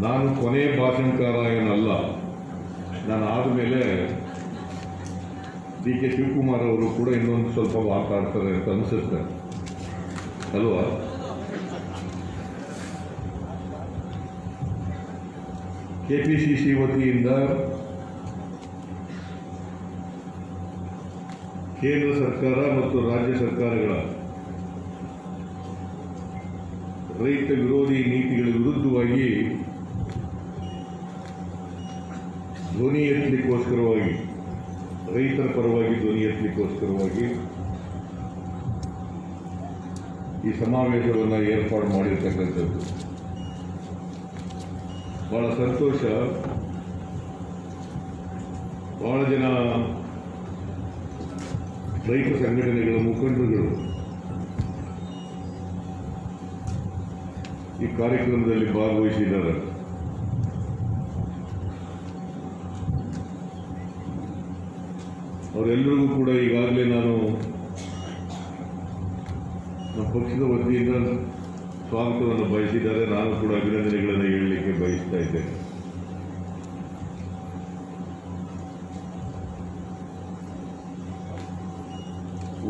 ನಾನು ಕೊನೆ ಭಾಷಣಕಾರ ಏನಲ್ಲ. ನಾನು ಆದಮೇಲೆ ಡಿ ಕೆ ಶಿವಕುಮಾರ್ ಅವರು ಕೂಡ ಇನ್ನೊಂದು ಸ್ವಲ್ಪ ಮಾತಾಡ್ತಾರೆ ಅಂತ ಅನಿಸುತ್ತೆ ಅಲ್ವಾ? ಕೆಪಿಸಿಸಿ ವತಿಯಿಂದ ಕೇಂದ್ರ ಸರ್ಕಾರ ಮತ್ತು ರಾಜ್ಯ ಸರ್ಕಾರಗಳ ರೈತ ವಿರೋಧಿ ನೀತಿಗಳ ವಿರುದ್ಧವಾಗಿ ಧ್ವನಿ ಎತ್ತಲಿಕ್ಕೋಸ್ಕರವಾಗಿ, ರೈತರ ಪರವಾಗಿ ಧ್ವನಿ ಎತ್ತಲಿಕ್ಕೋಸ್ಕರವಾಗಿ ಈ ಸಮಾವೇಶವನ್ನು ಏರ್ಪಾಡು ಮಾಡಿರ್ತಕ್ಕಂಥದ್ದು ಬಹಳ ಸಂತೋಷ. ಬಹಳ ಜನ ರೈತ ಸಂಘಟನೆಗಳ ಮುಖಂಡರುಗಳು ಈ ಕಾರ್ಯಕ್ರಮದಲ್ಲಿ ಭಾಗವಹಿಸಿದ್ದಾರೆ. ಅವರೆಲ್ಲರಿಗೂ ಕೂಡ ಈಗಾಗಲೇ ನಾನು ನಮ್ಮ ಪಕ್ಷದ ವತಿಯಿಂದ ಸ್ವಾಗತವನ್ನು ಬಯಸಿದ್ದಾರೆ. ನಾನು ಕೂಡ ಅಭಿನಂದನೆಗಳನ್ನು ಹೇಳಲಿಕ್ಕೆ ಬಯಸ್ತಾ ಇದ್ದೇನೆ.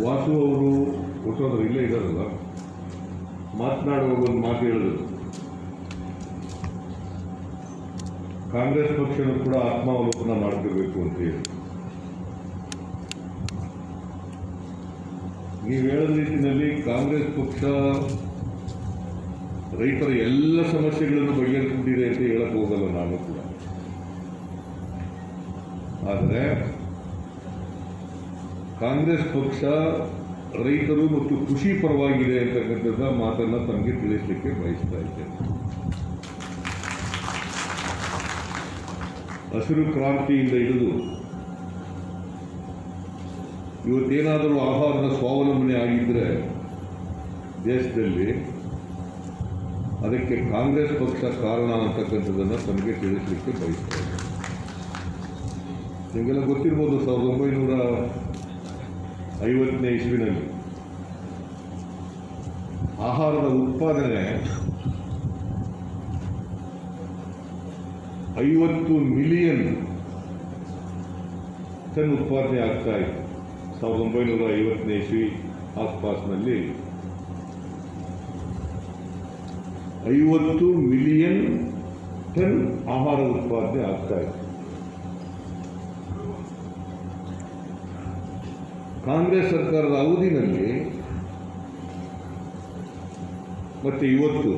ವಾಸು ಅವರು ಹುಟ್ಟೋದ್ರು ಇಲ್ಲೇ ಇದ್ದಾರಲ್ಲ, ಮಾತನಾಡುವಾಗ ಒಂದು ಮಾತು ಹೇಳಿದ್ರು, ಕಾಂಗ್ರೆಸ್ ಪಕ್ಷನೂ ಕೂಡ ಆತ್ಮಾವಲೋಕನ ಮಾಡ್ಕೋಬೇಕು ಅಂತ ಹೇಳಿ. ನೀವು ಹೇಳಿದ ರೀತಿಯಲ್ಲಿ ಕಾಂಗ್ರೆಸ್ ಪಕ್ಷ ರೈತರ ಎಲ್ಲ ಸಮಸ್ಯೆಗಳನ್ನು ಬಗೆಹರಿಸಿದೆ ಅಂತ ಹೇಳಕ್ ಹೋಗಲ್ಲ ನಾನು ಕೂಡ. ಆದರೆ ಕಾಂಗ್ರೆಸ್ ಪಕ್ಷ ರೈತರು ಮತ್ತು ಕೃಷಿ ಪರವಾಗಿದೆ ಅಂತಕ್ಕಂಥದ್ದ ಮಾತನ್ನು ತಮಗೆ ತಿಳಿಸಲಿಕ್ಕೆ ಬಯಸ್ತಾ ಇದ್ದೇನೆ. ಹಸಿರು ಕ್ರಾಂತಿಯಿಂದ ಹಿಡಿದು ಇವತ್ತೇನಾದರೂ ಆಹಾರದ ಸ್ವಾವಲಂಬನೆ ಆಗಿದ್ದರೆ ದೇಶದಲ್ಲಿ ಅದಕ್ಕೆ ಕಾಂಗ್ರೆಸ್ ಪಕ್ಷ ಕಾರಣ ಅಂತಕ್ಕಂಥದ್ದನ್ನು ತಮಗೆ ತಿಳಿಸಲಿಕ್ಕೆ ಬಯಸ್ತಾ ಇದ್ದೇನೆ. ನಿಮಗೆಲ್ಲ ಗೊತ್ತಿರ್ಬೋದು, 1950ನೇ ಇಸ್ವಿನಲ್ಲಿ ಆಹಾರದ ಉತ್ಪಾದನೆ 50 ಮಿಲಿಯನ್ ಟನ್ ಉತ್ಪಾದನೆ ಆಗ್ತಾ ಇತ್ತು. 1950ನೇ ಇಸ್ವಿ ಆಸ್ಪಾಸ್ನಲ್ಲಿ 50 ಮಿಲಿಯನ್ ಟನ್ ಆಹಾರ ಉತ್ಪಾದನೆ ಆಗ್ತಾ ಇತ್ತು. ಕಾಂಗ್ರೆಸ್ ಸರ್ಕಾರದ ಅವಧಿನಲ್ಲಿ ಮತ್ತೆ ಇವತ್ತು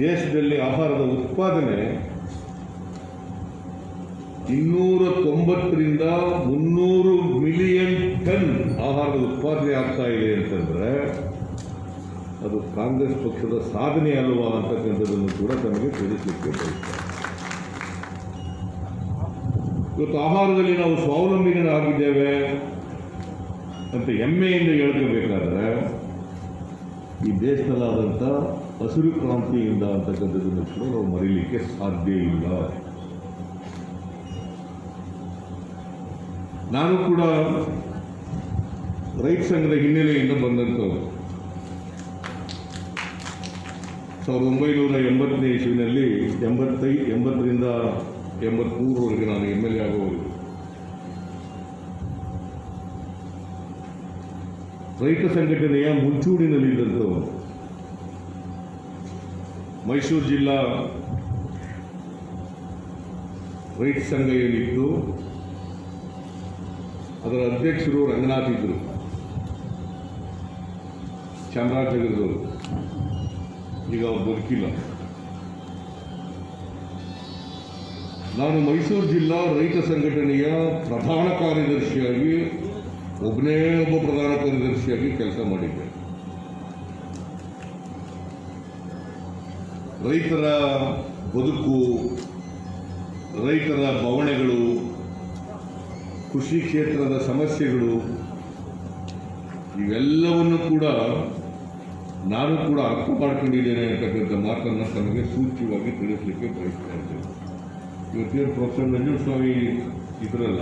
ದೇಶದಲ್ಲಿ ಆಹಾರದ ಉತ್ಪಾದನೆ 290ರಿಂದ 300 ಮಿಲಿಯನ್ ಟನ್ ಆಹಾರದ ಉತ್ಪಾದನೆ ಆಗ್ತಾ ಇದೆ ಅಂತಂದ್ರೆ ಅದು ಕಾಂಗ್ರೆಸ್ ಪಕ್ಷದ ಸಾಧನೆ ಅಲ್ವಾ ಅಂತಕ್ಕಂಥದ್ದನ್ನು ಕೂಡ ತಮಗೆ ತಿಳಿಸಲಿಕ್ಕೆ ಬಯಸ್ತಾರೆ. ಇವತ್ತು ಆಹಾರದಲ್ಲಿ ನಾವು ಸ್ವಾವಲಂಬಿಗಳಾಗಿದ್ದೇವೆ ಅಂತ ಹೆಮ್ಮೆಯಿಂದ ಹೇಳ್ಕೋಬೇಕಾದ್ರೆ ಈ ದೇಶದಲ್ಲಾದಂಥ ಹಸಿರು ಕ್ರಾಂತಿಯಿಂದ ಅಂತಕ್ಕಂಥದ್ದನ್ನು ಕೂಡ ನಾವು ಮರೀಲಿಕ್ಕೆ ಸಾಧ್ಯ ಇಲ್ಲ. ನಾನು ಕೂಡ ರೈತ ಸಂಘದ ಹಿನ್ನೆಲೆಯಿಂದ ಬಂದಂಥವ್ರು. 1980ನೇ ಇಸ್ವಿನಲ್ಲಿ 80ರಿಂದ 83ರವರೆಗೆ ನಾನು MLA ಆಗೋವರೆಗೂ ರೈತ ಸಂಘಟನೆಯ ಮುಂಚೂಣಿನಲ್ಲಿದ್ದಂಥವರು. ಮೈಸೂರು ಜಿಲ್ಲಾ ರೈತ ಸಂಘ ಏನಿತ್ತು ಅದರ ಅಧ್ಯಕ್ಷರು ರಂಗನಾಥ್ ಇದ್ದರು, ಚಾಮರಾಜನಗರದವರು. ಈಗ ಅವ್ರು ಬದುಕಿಲ್ಲ. ನಾನು ಮೈಸೂರು ಜಿಲ್ಲಾ ರೈತ ಸಂಘಟನೆಯ ಪ್ರಧಾನ ಕಾರ್ಯದರ್ಶಿಯಾಗಿ ಒಬ್ಬ ಪ್ರಧಾನ ಕಾರ್ಯದರ್ಶಿಯಾಗಿ ಕೆಲಸ ಮಾಡಿದ್ದೆ. ರೈತರ ಬದುಕು, ರೈತರ ಬವಣೆಗಳು, ಕೃಷಿ ಕ್ಷೇತ್ರದ ಸಮಸ್ಯೆಗಳು ಇವೆಲ್ಲವನ್ನು ಕೂಡ ನಾನು ಕೂಡ ಅರ್ಥ ಮಾಡ್ಕೊಂಡಿದ್ದೇನೆ ಅಂತಕ್ಕಂಥ ಮಾತನ್ನು ತಮಗೆ ಸೂಚ್ಯವಾಗಿ ತಿಳಿಸಲಿಕ್ಕೆ ಬಯಸ್ತಾ ಇದ್ದೇನೆ. ಇವತ್ತೇನು ಪ್ರೊಫೆಸರ್ ನಂಜುಸ್ವಾಮಿ ಇದ್ರಲ್ಲ,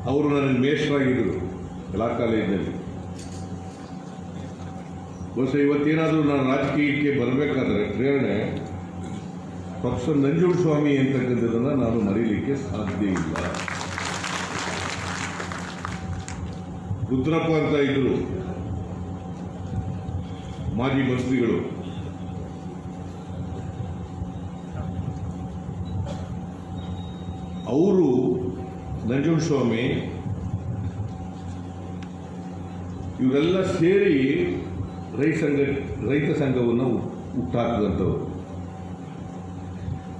ಅವರು ನನಗೆ ಮೇಷ್ಟ್ರಾಗಿದ್ದರು. ಲಾ ಕಾಲೇಜಿನಲ್ಲಿ. ಬಹುಶಃ ಇವತ್ತೇನಾದರೂ ನಾನು ರಾಜಕೀಯಕ್ಕೆ ಬರಬೇಕಾದ್ರೆ ಪ್ರೇರಣೆ ಪ್ರೊಫೆಸರ್ ನಂಜುಂಡಸ್ವಾಮಿ ಅಂತಕ್ಕಂಥದ್ದನ್ನು ನಾನು ಮರೀಲಿಕ್ಕೆ ಸಾಧ್ಯ ಇಲ್ಲ. ರುದ್ರಪ್ಪ ಅಂತ ಇದ್ರು, ಮಾಜಿ ಮಂತ್ರಿಗಳು. ಅವರು ನಂಜುಂಡಸ್ವಾಮಿ ಇವರೆಲ್ಲ ಸೇರಿ ರೈತ ಸಂಘವನ್ನು ಹುಟ್ಟಾಕಿದಂಥವ್ರು.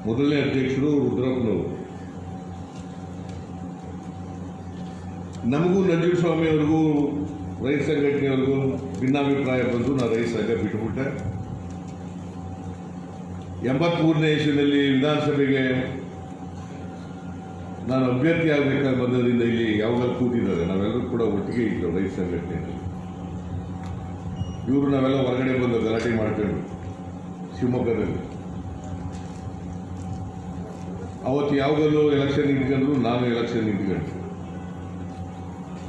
ಮೊದಲನೇ ಅಧ್ಯಕ್ಷರು ರುದ್ರಪ್ಪನವರು. ನಮಗೂ ನಂಜುಂಡಸ್ವಾಮಿ ಅವ್ರಿಗೂ ರೈತ ಸಂಘಟನೆಯವ್ರಿಗೂ ಭಿನ್ನಾಭಿಪ್ರಾಯ ಬಂದು ನಾನು ರೈತ ಸಂಘ ಬಿಟ್ಟುಬಿಟ್ಟೆ. 83ನೇ ಇಸ್ವಿನಲ್ಲಿ ವಿಧಾನಸಭೆಗೆ ನಾನು ಅಭ್ಯರ್ಥಿ ಆಗಬೇಕಾಗಿ ಬಂದದ್ರಿಂದ ಇಲ್ಲಿ ಯಾವಾಗಲೂ ಕೂತಿದ್ದಾರೆ. ನಾವೆಲ್ಲರೂ ಕೂಡ ಒಟ್ಟಿಗೆ ಇದ್ದವು ರೈತ ಸಂಘಟನೆಯಲ್ಲಿ. ಇವರು ನಾವೆಲ್ಲ ಹೊರಗಡೆ ಬಂದು ಗಲಾಟೆ ಮಾಡ್ಕೊಂಡು ಶಿವಮೊಗ್ಗದಲ್ಲಿ. ಅವತ್ತು ಯಾವಾಗಲೂ ಎಲೆಕ್ಷನ್ ನಿಂತ್ಕೊಂಡ್ರು, ನಾನು ಎಲೆಕ್ಷನ್ ನಿಂತ್ಕೊಂಡೆ.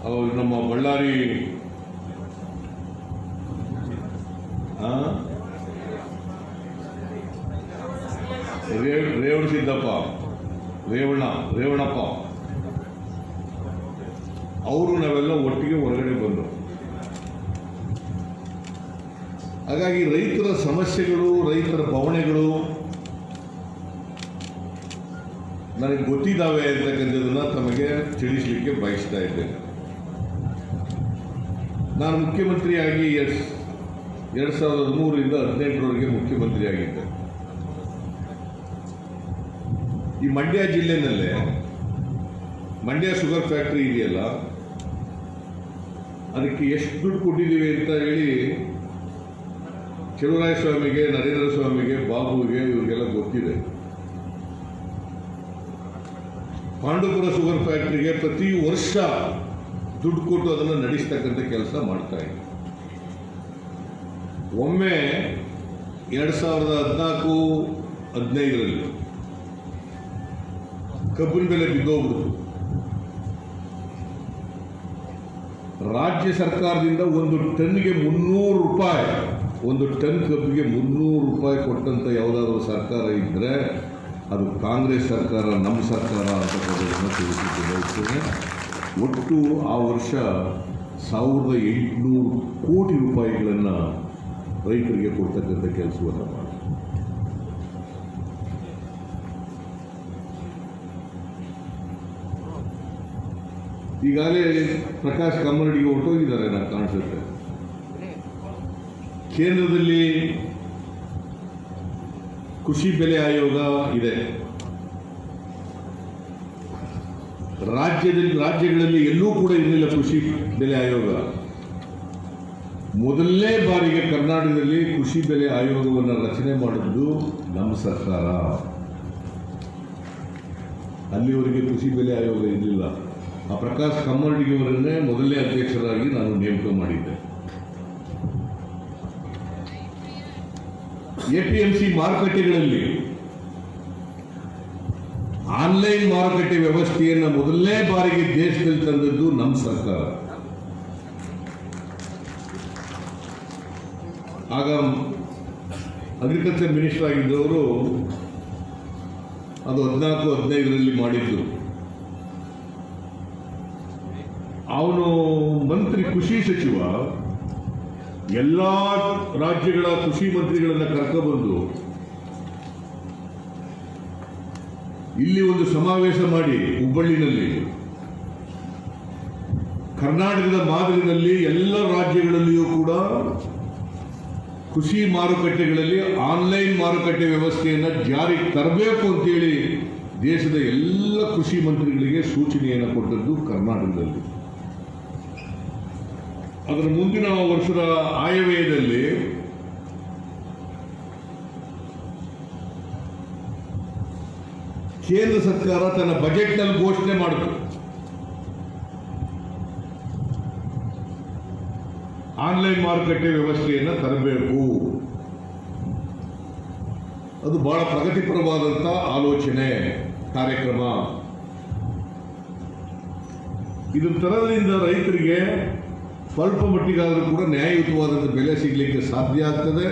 ಅವರು ನಮ್ಮ ಬಳ್ಳಾರಿ ರೇವಣ ಸಿದ್ದಪ್ಪ, ರೇವಣಪ್ಪ ಅವರು ನಾವೆಲ್ಲ ಒಟ್ಟಿಗೆ ಹೊರಗಡೆ ಬಂದು. ಹಾಗಾಗಿ ರೈತರ ಸಮಸ್ಯೆಗಳು, ರೈತರ ಬವಣೆಗಳು ನನಗೆ ಗೊತ್ತಿದ್ದಾವೆ ಅಂತಕ್ಕಂಥದ್ದನ್ನು ತಮಗೆ ತಿಳಿಸಲಿಕ್ಕೆ ಬಯಸ್ತಾ ಇದ್ದೇನೆ. ನಾನು ಮುಖ್ಯಮಂತ್ರಿಯಾಗಿ 2013ರಿಂದ 2018ರವರೆಗೆ ಮುಖ್ಯಮಂತ್ರಿ ಆಗಿದ್ದೆ. ಈ ಮಂಡ್ಯ ಜಿಲ್ಲೆನಲ್ಲೇ ಮಂಡ್ಯ ಶುಗರ್ ಫ್ಯಾಕ್ಟ್ರಿ ಇದೆಯಲ್ಲ, ಅದಕ್ಕೆ ಎಷ್ಟು ದುಡ್ಡು ಕೊಟ್ಟಿದ್ದೀವಿ ಅಂತ ಹೇಳಿ ಚಲುವರಾಯಸ್ವಾಮಿಗೆ, ನರೇಂದ್ರ ಸ್ವಾಮಿಗೆ, ಬಾಬುಗೆ ಇವ್ರಿಗೆಲ್ಲ ಗೊತ್ತಿದೆ. ಪಾಂಡುಪುರ ಶುಗರ್ ಫ್ಯಾಕ್ಟ್ರಿಗೆ ಪ್ರತಿ ವರ್ಷ ದುಡ್ಡು ಕೊಟ್ಟು ಅದನ್ನು ನಡೆಸ್ತಕ್ಕಂಥ ಕೆಲಸ ಮಾಡ್ತಾ ಇದೆ. ಒಮ್ಮೆ 2014-15ರಲ್ಲಿ ಕಬ್ಬಿನ ಬೆಲೆ ಬಿದ್ದೋಗ್ಬಿಡ್ತು. ರಾಜ್ಯ ಸರ್ಕಾರದಿಂದ ಒಂದು ಟನ್ಗೆ 300 ರೂಪಾಯಿ, ಒಂದು ಟನ್ ಕಬ್ಬಿಗೆ 300 ರೂಪಾಯಿ ಕೊಟ್ಟಂತ ಯಾವುದಾದ್ರೂ ಸರ್ಕಾರ ಇದ್ದರೆ ಅದು ಕಾಂಗ್ರೆಸ್ ಸರ್ಕಾರ, ನಮ್ಮ ಸರ್ಕಾರ ಅಂತಕ್ಕಂಥದ್ದನ್ನು ತಿಳಿಸಿಕ್ಕೆ ಬಯಸ್ತೇನೆ. ಒಟ್ಟು ಆ ವರ್ಷ 1800 ಕೋಟಿ ರೂಪಾಯಿಗಳನ್ನು ರೈತರಿಗೆ ಕೊಡ್ತಕ್ಕಂಥ ಕೆಲಸವನ್ನು ಮಾಡಿ. ಈಗಾಗಲೇ ಪ್ರಕಾಶ್ ಕಮ್ಮರಡಿಗೆ ಹೊರಟೋಗಿದ್ದಾರೆ ನಾನು ಕಾಣಿಸುತ್ತೆ. ಕೇಂದ್ರದಲ್ಲಿ ಕೃಷಿ ಬೆಲೆ ಆಯೋಗ ಇದೆ. ರಾಜ್ಯಗಳಲ್ಲಿ ಎಲ್ಲೂ ಕೂಡ ಇರಲಿಲ್ಲ ಕೃಷಿ ಬೆಲೆ ಆಯೋಗ. ಮೊದಲನೇ ಬಾರಿಗೆ ಕರ್ನಾಟಕದಲ್ಲಿ ಕೃಷಿ ಬೆಲೆ ಆಯೋಗವನ್ನು ರಚನೆ ಮಾಡಿದ್ದು ನಮ್ಮ ಸರ್ಕಾರ. ಅಲ್ಲಿವರೆಗೆ ಕೃಷಿ ಬೆಲೆ ಆಯೋಗ ಇರಲಿಲ್ಲ. ಆ ಪ್ರಕಾಶ್ ಕಮ್ಮರಡಿಯವರನ್ನೇ ಮೊದಲನೇ ಅಧ್ಯಕ್ಷರಾಗಿ ನಾನು ನೇಮಕ ಮಾಡಿದ್ದೆ. APMC ಮಾರುಕಟ್ಟೆಗಳಲ್ಲಿ ಆನ್ಲೈನ್ ಮಾರುಕಟ್ಟೆ ವ್ಯವಸ್ಥೆಯನ್ನು ಮೊದಲನೇ ಬಾರಿಗೆ ದೇಶದಲ್ಲಿ ತಂದದ್ದು ನಮ್ಮ ಸರ್ಕಾರ. ಆಗ ಅಗ್ರಿಕಲ್ಚರ್ ಮಿನಿಸ್ಟರ್ ಆಗಿದ್ದವರು ಅದು 14-15ರಲ್ಲಿ ಮಾಡಿದ್ದು. ಅವನು ಮಂತ್ರಿ, ಕೃಷಿ ಸಚಿವ, ಎಲ್ಲ ರಾಜ್ಯಗಳ ಕೃಷಿ ಮಂತ್ರಿಗಳನ್ನು ಕರ್ಕೊಬಂದು ಇಲ್ಲಿ ಒಂದು ಸಮಾವೇಶ ಮಾಡಿ ಹುಬ್ಬಳ್ಳಿನಲ್ಲಿ ಕರ್ನಾಟಕದ ಮಾದರಿನಲ್ಲಿ ಎಲ್ಲ ರಾಜ್ಯಗಳಲ್ಲಿಯೂ ಕೂಡ ಕೃಷಿ ಮಾರುಕಟ್ಟೆಗಳಲ್ಲಿ ಆನ್ಲೈನ್ ಮಾರುಕಟ್ಟೆ ವ್ಯವಸ್ಥೆಯನ್ನು ಜಾರಿಗೆ ತರಬೇಕು ಅಂತೇಳಿ ದೇಶದ ಎಲ್ಲ ಕೃಷಿ ಮಂತ್ರಿಗಳಿಗೆ ಸೂಚನೆಯನ್ನು ಕೊಟ್ಟದ್ದು ಕರ್ನಾಟಕದಲ್ಲಿ. ಅದರ ಮುಂದಿನ ವರ್ಷದ ಆಯವ್ಯಯದಲ್ಲಿ ಕೇಂದ್ರ ಸರ್ಕಾರ ತನ್ನ ಬಜೆಟ್ನಲ್ಲಿ ಘೋಷಣೆ ಮಾಡಿತು, ಆನ್ಲೈನ್ ಮಾರುಕಟ್ಟೆ ವ್ಯವಸ್ಥೆಯನ್ನು ತರಬೇಕು. ಅದು ಬಹಳ ಪ್ರಗತಿಪರವಾದಂಥ ಆಲೋಚನೆ, ಕಾರ್ಯಕ್ರಮ. ಇದನ್ನು ತರೋದ್ರಿಂದ ರೈತರಿಗೆ ಸ್ವಲ್ಪ ಮಟ್ಟಿಗಾದರೂ ಕೂಡ ನ್ಯಾಯಯುತವಾದಂಥ ಬೆಲೆ ಸಿಗಲಿಕ್ಕೆ ಸಾಧ್ಯ ಆಗ್ತದೆ,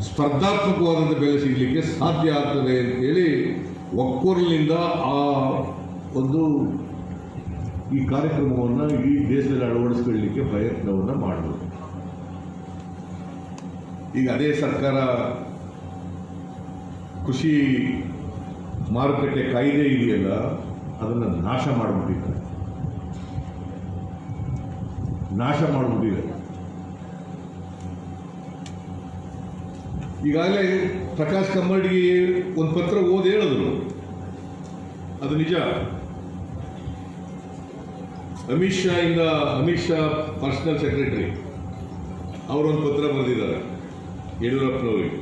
ಸ್ಪರ್ಧಾತ್ಮಕವಾದಂಥ ಬೆಲೆ ಸಿಗಲಿಕ್ಕೆ ಸಾಧ್ಯ ಆಗ್ತದೆ ಅಂತೇಳಿ ಒಕ್ಕೊರಲಿನಿಂದ ಆ ಒಂದು ಈ ಕಾರ್ಯಕ್ರಮವನ್ನು ಇಡೀ ದೇಶದಲ್ಲಿ ಅಳವಡಿಸ್ಕೊಳ್ಳಲಿಕ್ಕೆ ಪ್ರಯತ್ನವನ್ನು ಮಾಡಬೇಕು. ಈಗ ಅದೇ ಸರ್ಕಾರ ಕೃಷಿ ಮಾರುಕಟ್ಟೆ ಕಾಯ್ದೆ ಇದೆಯಲ್ಲ, ಅದನ್ನು ನಾಶ ಮಾಡಿಬಿಟ್ಟಿದ್ದಾರೆ. ಈಗಾಗಲೇ ಪ್ರಕಾಶ್ ಕಮ್ಮಡಿಗೆ ಒಂದು ಪತ್ರ ಓದಿ ಹೇಳಿದ್ರು, ಅದು ನಿಜ. ಅಮಿತ್ ಶಾ ಪರ್ಸನಲ್ ಸೆಕ್ರೆಟರಿ ಅವರೊಂದು ಪತ್ರ ಬರೆದಿದ್ದಾರೆ ಯಡಿಯೂರಪ್ಪನವರಿಗೆ.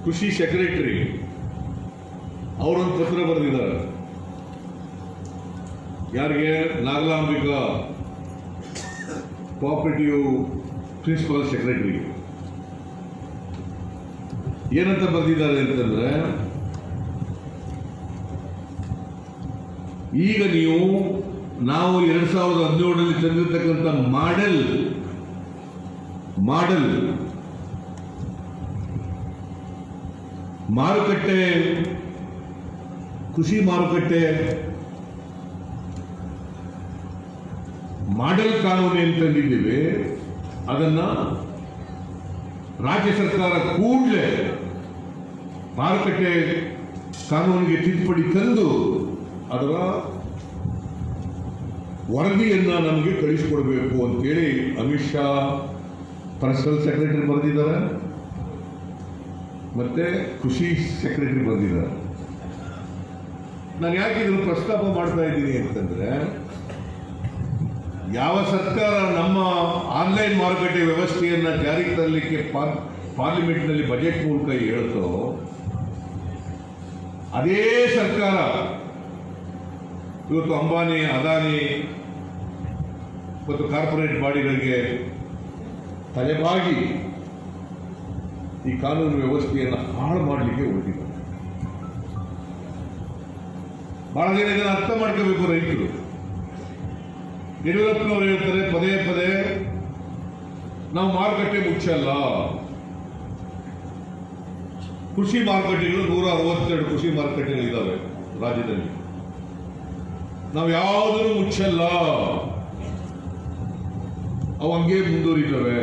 ಕೃಷಿ ಸೆಕ್ರೆಟರಿ ಅವರೊಂದು ಪತ್ರ ಬರೆದಿದ್ದಾರೆ ಯಾರಿಗೆ? Nagalambika cooperative principal secretary. ಏನಂತ ಬರೆದಿದ್ದಾರೆ ಅಂತಂದ್ರೆ, ಈಗ ನಾವು 2017ರಲ್ಲಿ ತಂದಿರತಕ್ಕಂಥ ಮಾಡೆಲ್ ಮಾರುಕಟ್ಟೆ, ಕೃಷಿ ಮಾರುಕಟ್ಟೆ ಮಾಡೆಲ್ ಕಾನೂನು ಏನು ತಂದಿದ್ದೇವೆ, ಅದನ್ನ ರಾಜ್ಯ ಸರ್ಕಾರ ಕೂಡಲೇ ಮಾರುಕಟ್ಟೆ ಕಾನೂನಿಗೆ ತಿದ್ದುಪಡಿ ತಂದು ಅದರ ವರದಿಯನ್ನ ನಮಗೆ ಕಳಿಸಿಕೊಡಬೇಕು ಅಂತೇಳಿ ಅಮಿತ್ ಶಾ ಪರ್ಸನಲ್ ಸೆಕ್ರೆಟರಿ ಬರೆದಿದ್ದಾರೆ, ಮತ್ತೆ ಕೃಷಿ ಸೆಕ್ರೆಟರಿ ಬರೆದಿದ್ದಾರೆ. ನಾನು ಯಾಕೆ ಇದನ್ನು ಪ್ರಸ್ತಾಪ ಮಾಡ್ತಾ ಇದ್ದೀನಿ ಅಂತಂದ್ರೆ, ಯಾವ ಸರ್ಕಾರ ನಮ್ಮ ಆನ್ಲೈನ್ ಮಾರುಕಟ್ಟೆ ವ್ಯವಸ್ಥೆಯನ್ನು ಜಾರಿಗೆ ತರಲಿಕ್ಕೆ ಪಾರ್ಲಿಮೆಂಟ್ನಲ್ಲಿ ಬಜೆಟ್ ಮೂಲಕ ಹೇಳ್ತೋ, ಅದೇ ಸರ್ಕಾರ ಇವತ್ತು ಅಂಬಾನಿ, ಅದಾನಿ ಮತ್ತು ಕಾರ್ಪೊರೇಟ್ ಬಾಡಿಗಳಿಗೆ ತಲೆಬಾಗಿ ಈ ಕಾನೂನು ವ್ಯವಸ್ಥೆಯನ್ನು ಹಾಳು ಮಾಡಲಿಕ್ಕೆ ಹೊರಟಿದ್ದಾರೆ. ಬಹಳ ಜನ ಇದನ್ನು ಅರ್ಥ ಮಾಡ್ಕೋಬೇಕು ರೈತರು. ಯಡಿಯೂರಪ್ಪನವರು ಹೇಳ್ತಾರೆ ಪದೇ ಪದೇ, ನಾವು ಮಾರುಕಟ್ಟೆ ಮುಚ್ಚಲ್ಲ. ಕೃಷಿ ಮಾರುಕಟ್ಟೆಗಳು 162 ಕೃಷಿ ಮಾರುಕಟ್ಟೆಗಳಿದ್ದಾವೆ ರಾಜ್ಯದಲ್ಲಿ, ನಾವು ಯಾವುದನ್ನು ಮುಚ್ಚಲ್ಲ, ಅವು ಹಂಗೆ ಮುಂದುವರಿತವೆ.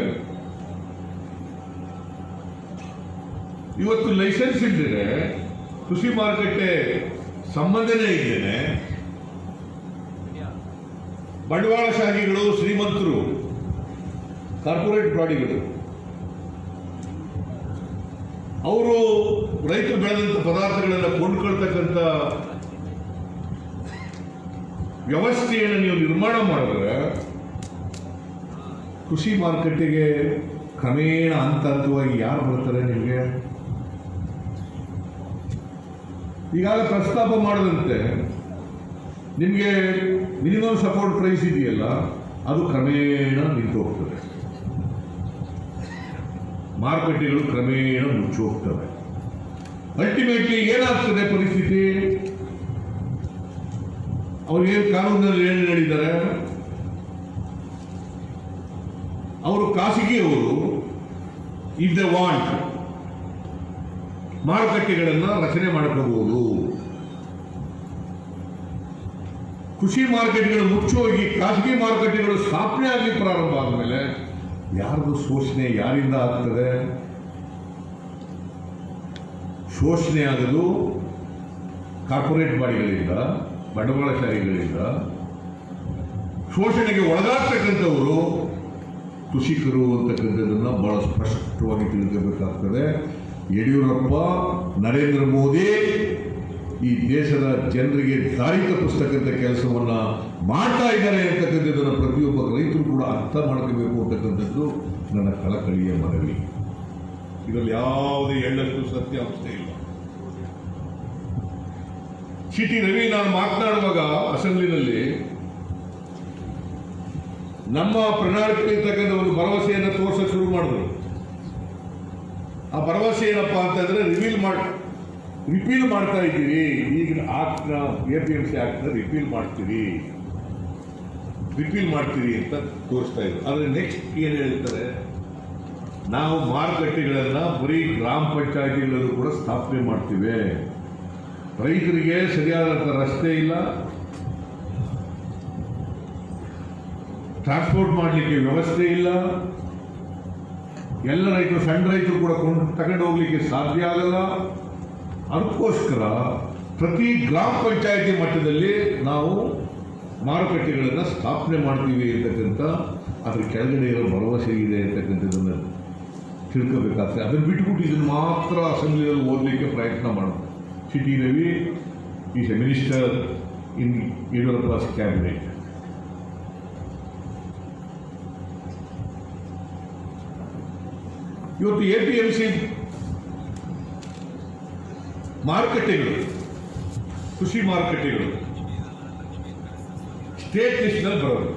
ಇವತ್ತು ಲೈಸೆನ್ಸ್ ಇದ್ದೇನೆ, ಕೃಷಿ ಮಾರುಕಟ್ಟೆ ಸಂಬಂಧನೇ ಇದ್ದೇನೆ, ಬಂಡವಾಳಶಾಹಿಗಳು, ಶ್ರೀಮಂತರು, ಕಾರ್ಪೊರೇಟ್ ಬಾಡಿಗಳು ಅವರು ರೈತರು ಬೆಳೆದಂಥ ಪದಾರ್ಥಗಳನ್ನು ಕೊಂಡ್ಕೊಳ್ತಕ್ಕಂಥ ವ್ಯವಸ್ಥೆಯನ್ನು ನೀವು ನಿರ್ಮಾಣ ಮಾಡಿದ್ರೆ ಕೃಷಿ ಮಾರುಕಟ್ಟೆಗೆ ಕ್ರಮೇಣ ಹಂತವಾಗಿ ಯಾರು ಬರ್ತಾರೆ ನಿಮಗೆ? ಈಗಾಗಲೇ ಪ್ರಸ್ತಾಪ ಮಾಡದಂತೆ ನಿಮಗೆ ಮಿನಿಮಮ್ ಸಪೋರ್ಟ್ ಪ್ರೈಸ್ ಇದೆಯಲ್ಲ, ಅದು ಕ್ರಮೇಣ ನಿಂತು ಹೋಗ್ತದೆ, ಮಾರುಕಟ್ಟೆಗಳು ಕ್ರಮೇಣ ಮುಚ್ಚಿ ಹೋಗ್ತವೆ. ಅಲ್ಟಿಮೇಟ್ಲಿ ಏನಾಗ್ತದೆ ಪರಿಸ್ಥಿತಿ? ಅವ್ರು ಏನು ಕಾನೂನಿನಲ್ಲಿ ಏನು ಹೇಳಿದ್ದಾರೆ, ಅವರು ಖಾಸಗಿಯವರು ಇಫ್ ದೇ ವಾಂಟ್ ಮಾರುಕಟ್ಟೆಗಳನ್ನು ರಚನೆ ಮಾಡ್ಕೋಬಹುದು. ಕೃಷಿ ಮಾರುಕಟ್ಟೆಗಳು ಮುಚ್ಚೋಗಿ ಖಾಸಗಿ ಮಾರುಕಟ್ಟೆಗಳು ಸ್ಥಾಪನೆ ಆಗಲಿ ಪ್ರಾರಂಭ ಆದಮೇಲೆ ಯಾರ್ದು ಶೋಷಣೆ ಯಾರಿಂದ ಆಗ್ತದೆ? ಶೋಷಣೆ ಆಗಲು ಕಾರ್ಪೊರೇಟ್ ಬಾಡಿಗಳಿಂದ, ಬಂಡವಾಳಶಾಹಿಗಳಿಂದ. ಶೋಷಣೆಗೆ ಒಳಗಾಗ್ತಕ್ಕಂಥವರು ಕೃಷಿಕರು ಅಂತಕ್ಕಂಥದ್ದನ್ನು ಬಹಳ ಸ್ಪಷ್ಟವಾಗಿ ತಿಳಿಸಬೇಕಾಗ್ತದೆ. ಯಡಿಯೂರಪ್ಪ, ನರೇಂದ್ರ ಮೋದಿ ಈ ದೇಶದ ಜನರಿಗೆ ದಾರಿ ತಪ್ಪಿಸ್ತಕ್ಕಂಥ ಕೆಲಸವನ್ನ ಮಾಡ್ತಾ ಇದ್ದಾರೆ ಅಂತಕ್ಕಂಥದ್ದನ್ನು ಪ್ರತಿಯೊಬ್ಬ ರೈತರು ಕೂಡ ಅರ್ಥ ಮಾಡ್ಕೋಬೇಕು ಅಂತಕ್ಕಂಥದ್ದು ನನ್ನ ಕಳಕಳಿಯ ಮನವಿ. ಇದರಲ್ಲಿ ಯಾವುದೇ ಎಳ್ಳಷ್ಟು ಸತ್ಯಾಂಶ ಇಲ್ಲ. ಟಿ ರವಿ ನಾನು ಮಾತನಾಡುವಾಗ ಅಸೆಂಬ್ಲಿನಲ್ಲಿ ನಮ್ಮ ಪ್ರಣಾಳಿಕೆ ಇರ್ತಕ್ಕಂಥ ಒಂದು ಭರವಸೆಯನ್ನು ತೋರಿಸಕ್ಕೆ ಶುರು ಮಾಡಿದ್ರು. ಆ ಭರವಸೆ ಏನಪ್ಪಾ ಅಂತಂದ್ರೆ, ರಿಪೀಲ್ ಮಾಡ್ತಾ ಇದ್ದೀರಿ. ಈಗಿನ ಆಕ್ಟ್ನ APMC ಆಕ್ಟ್ನ ರಿಪೀಲ್ ಮಾಡ್ತೀರಿ ಅಂತ ತೋರಿಸ್ತಾ ಇದ್ರು. ಆದರೆ ನೆಕ್ಸ್ಟ್ ಏನು ಹೇಳ್ತಾರೆ, ನಾವು ಮಾರುಕಟ್ಟೆಗಳನ್ನು ಬರೀ ಗ್ರಾಮ ಪಂಚಾಯಿತಿಗಳಲ್ಲೂ ಕೂಡ ಸ್ಥಾಪನೆ ಮಾಡ್ತೀವಿ. ರೈತರಿಗೆ ಸರಿಯಾದಂಥ ರಸ್ತೆ ಇಲ್ಲ, ಟ್ರಾನ್ಸ್ಪೋರ್ಟ್ ಮಾಡಲಿಕ್ಕೆ ವ್ಯವಸ್ಥೆ ಇಲ್ಲ, ಎಲ್ಲ ರೈತರು ಸಣ್ಣ ರೈತರು ಕೂಡ ತಗೊಂಡು ಹೋಗ್ಲಿಕ್ಕೆ ಸಾಧ್ಯ ಆಗಲ್ಲ. ಅದಕ್ಕೋಸ್ಕರ ಪ್ರತಿ ಗ್ರಾಮ ಪಂಚಾಯಿತಿ ಮಟ್ಟದಲ್ಲಿ ನಾವು ಮಾರುಕಟ್ಟೆಗಳನ್ನು ಸ್ಥಾಪನೆ ಮಾಡ್ತೀವಿ ಅಂತಕ್ಕಂಥ ಅದ್ರ ಕೆಳಗಡೆ ಇರೋ ಭರವಸೆ ಇದೆ ಅಂತಕ್ಕಂಥದ್ದನ್ನು ತಿಳ್ಕೋಬೇಕಾಗ್ತದೆ. ಅದನ್ನು ಬಿಟ್ಬಿಟ್ಟು ಇದನ್ನು ಮಾತ್ರ ಅಸೆಂಬ್ಲಿಯಲ್ಲಿ ಓದಲಿಕ್ಕೆ ಪ್ರಯತ್ನ ಮಾಡೋದು. C T Ravi is a minister in Yediyurappa's cabinet. ಇವತ್ತು APMC ಮಾರುಕಟ್ಟೆಗಳು, ಕೃಷಿ ಮಾರುಕಟ್ಟೆಗಳು ಸ್ಟೇಟ್ ಲಿಸ್ಟ್ನಲ್ಲಿ ಬರೋದು,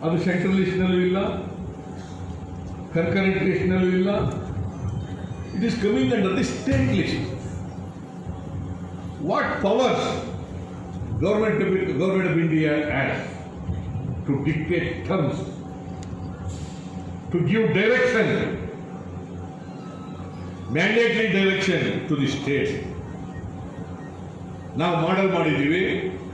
ಅದು ಸೆಂಟ್ರಲ್ ಲಿಸ್ಟ್ನಲ್ಲೂ ಇಲ್ಲ, ಕನ್ಕರೆಂಟ್ ಲಿಸ್ಟ್ನಲ್ಲೂ ಇಲ್ಲ. It is coming under the state list. What powers government of India has to dictate terms, to give direction, mandatory direction to the state. ನಾವು ಮಾಡೆಲ್ ಮಾಡಿದ್ದೀವಿ,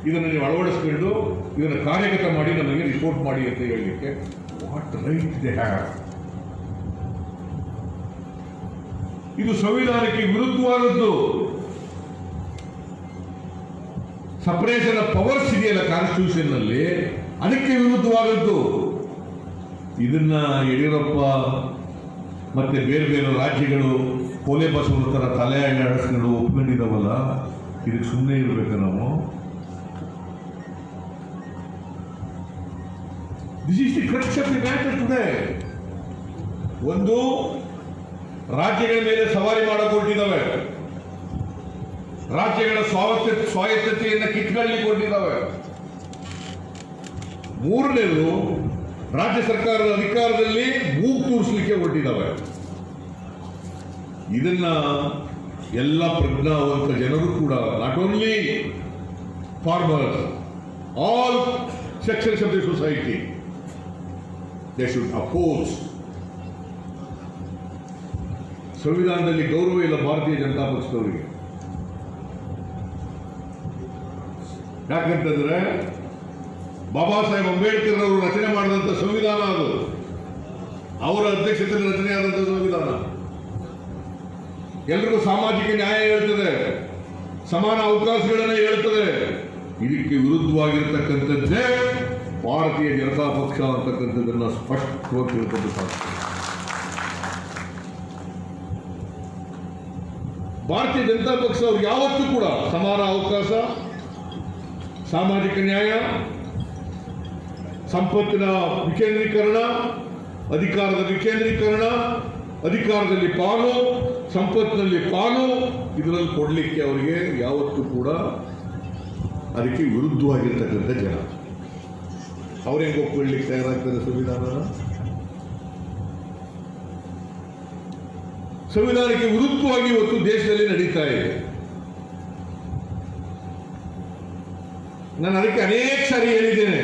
ಇದನ್ನು ನೀವು ಅಳವಡಿಸ್ಕೊಂಡು ಇದನ್ನು ಕಾರ್ಯಗತ ಮಾಡಿ ನಮಗೆ ರಿಪೋರ್ಟ್ ಮಾಡಿ ಅಂತ ಹೇಳಲಿಕ್ಕೆ ವಾಟ್ ರೈಟ್ ದೇ ಹ್ಯಾವ್? ಇದು ಸಂವಿಧಾನಕ್ಕೆ ವಿರುದ್ಧವಾದದ್ದು. ಸಪರೇಷನ್ ಆಫ್ ಪವರ್ಸ್ ಇದೆಯಲ್ಲ ಕಾನ್ಸ್ಟಿಟ್ಯೂಷನ್ ನಲ್ಲಿ, ಅದಕ್ಕೆ ವಿರುದ್ಧವಾದದ್ದು. ಇದನ್ನ ಯಡಿಯೂರಪ್ಪ ಮತ್ತೆ ಬೇರೆ ಬೇರೆ ರಾಜ್ಯಗಳು ಕೋಲೆ ಬಸವನ ಥರ ತಲೆ ಆಡಿಸ್ಕೊಂಡು ಒಪ್ಕೊಂಡಿದ್ದಾವಲ್ಲ, ಇದಕ್ಕೆ ಸುಮ್ಮನೆ ಇರಬೇಕು ನಾವು. This is the crux of the matter today. ಒಂದು, ರಾಜ್ಯಗಳ ಮೇಲೆ ಸವಾರಿ ಮಾಡಕೊಟ್ಟಿದ್ದಾವೆ, ರಾಜ್ಯಗಳ ಸ್ವಾಯತ್ತತೆಯನ್ನು ಕಿತ್ಕೊಳ್ಳಿಕ್ಕೆ ಕೊಟ್ಟಿದ್ದಾವೆ. ಮೂರನೇದು, ರಾಜ್ಯ ಸರ್ಕಾರದ ಅಧಿಕಾರದಲ್ಲಿ ಮೂಗು ತೂರಿಸಲಿಕ್ಕೆ ಹೊರಟಿದ್ದಾವೆ. ಇದನ್ನ ಎಲ್ಲ ಪ್ರಜ್ಞಾವಂತ ಜನರು ಕೂಡ, not only farmers, all sections of the society, they should oppose. ಸಂವಿಧಾನದಲ್ಲಿ ಗೌರವ ಇಲ್ಲ ಭಾರತೀಯ ಜನತಾ ಪಕ್ಷದವರಿಗೆ. ಯಾಕಂತಂದ್ರೆ ಬಾಬಾ ಸಾಹೇಬ್ ಅಂಬೇಡ್ಕರ್ ಅವರು ರಚನೆ ಮಾಡಿದಂಥ ಸಂವಿಧಾನ ಅದು. ಅವರ ಅಧ್ಯಕ್ಷತೆಯಲ್ಲಿ ರಚನೆಯಾದಂಥ ಸಂವಿಧಾನ ಎಲ್ರಿಗೂ ಸಾಮಾಜಿಕ ನ್ಯಾಯ ಹೇಳ್ತದೆ, ಸಮಾನ ಅವಕಾಶಗಳನ್ನು ಹೇಳ್ತದೆ. ಇದಕ್ಕೆ ವಿರುದ್ಧವಾಗಿರ್ತಕ್ಕಂಥದ್ದೇ ಭಾರತೀಯ ಜನತಾ ಪಕ್ಷ ಅಂತಕ್ಕಂಥದ್ದನ್ನು ಸ್ಪಷ್ಟವಾಗಿ ತಿಳ್ಕೊಬೇಕಾಗ್ತದೆ. ಭಾರತೀಯ ಜನತಾ ಪಕ್ಷ ಅವ್ರು ಯಾವತ್ತೂ ಕೂಡ ಸಮಾನ ಅವಕಾಶ, ಸಾಮಾಜಿಕ ನ್ಯಾಯ, ಸಂಪತ್ತಿನ ವಿಕೇಂದ್ರೀಕರಣ, ಅಧಿಕಾರದ ವಿಕೇಂದ್ರೀಕರಣ, ಅಧಿಕಾರದಲ್ಲಿ ಪಾಲು, ಸಂಪತ್ತಿನಲ್ಲಿ ಪಾಲು, ಇದರಲ್ಲಿ ಕೊಡಲಿಕ್ಕೆ ಅವರಿಗೆ ಯಾವತ್ತೂ ಕೂಡ ಅದಕ್ಕೆ ವಿರುದ್ಧವಾಗಿರ್ತಕ್ಕಂಥ ಜನ. ಅವ್ರು ಹೆಂಗೆ ಒಪ್ಕೊಳ್ಳಿಕ್ಕೆ ತಯಾರಾಗ್ತಾರೆ ಸಂವಿಧಾನಕ್ಕೆ ವಿರುದ್ಧವಾಗಿ ಇವತ್ತು ದೇಶದಲ್ಲಿ ನಡೀತಾ ಇದೆ. ನಾನು ಅದಕ್ಕೆ ಅನೇಕ ಸಾರಿ ಹೇಳಿದ್ದೇನೆ,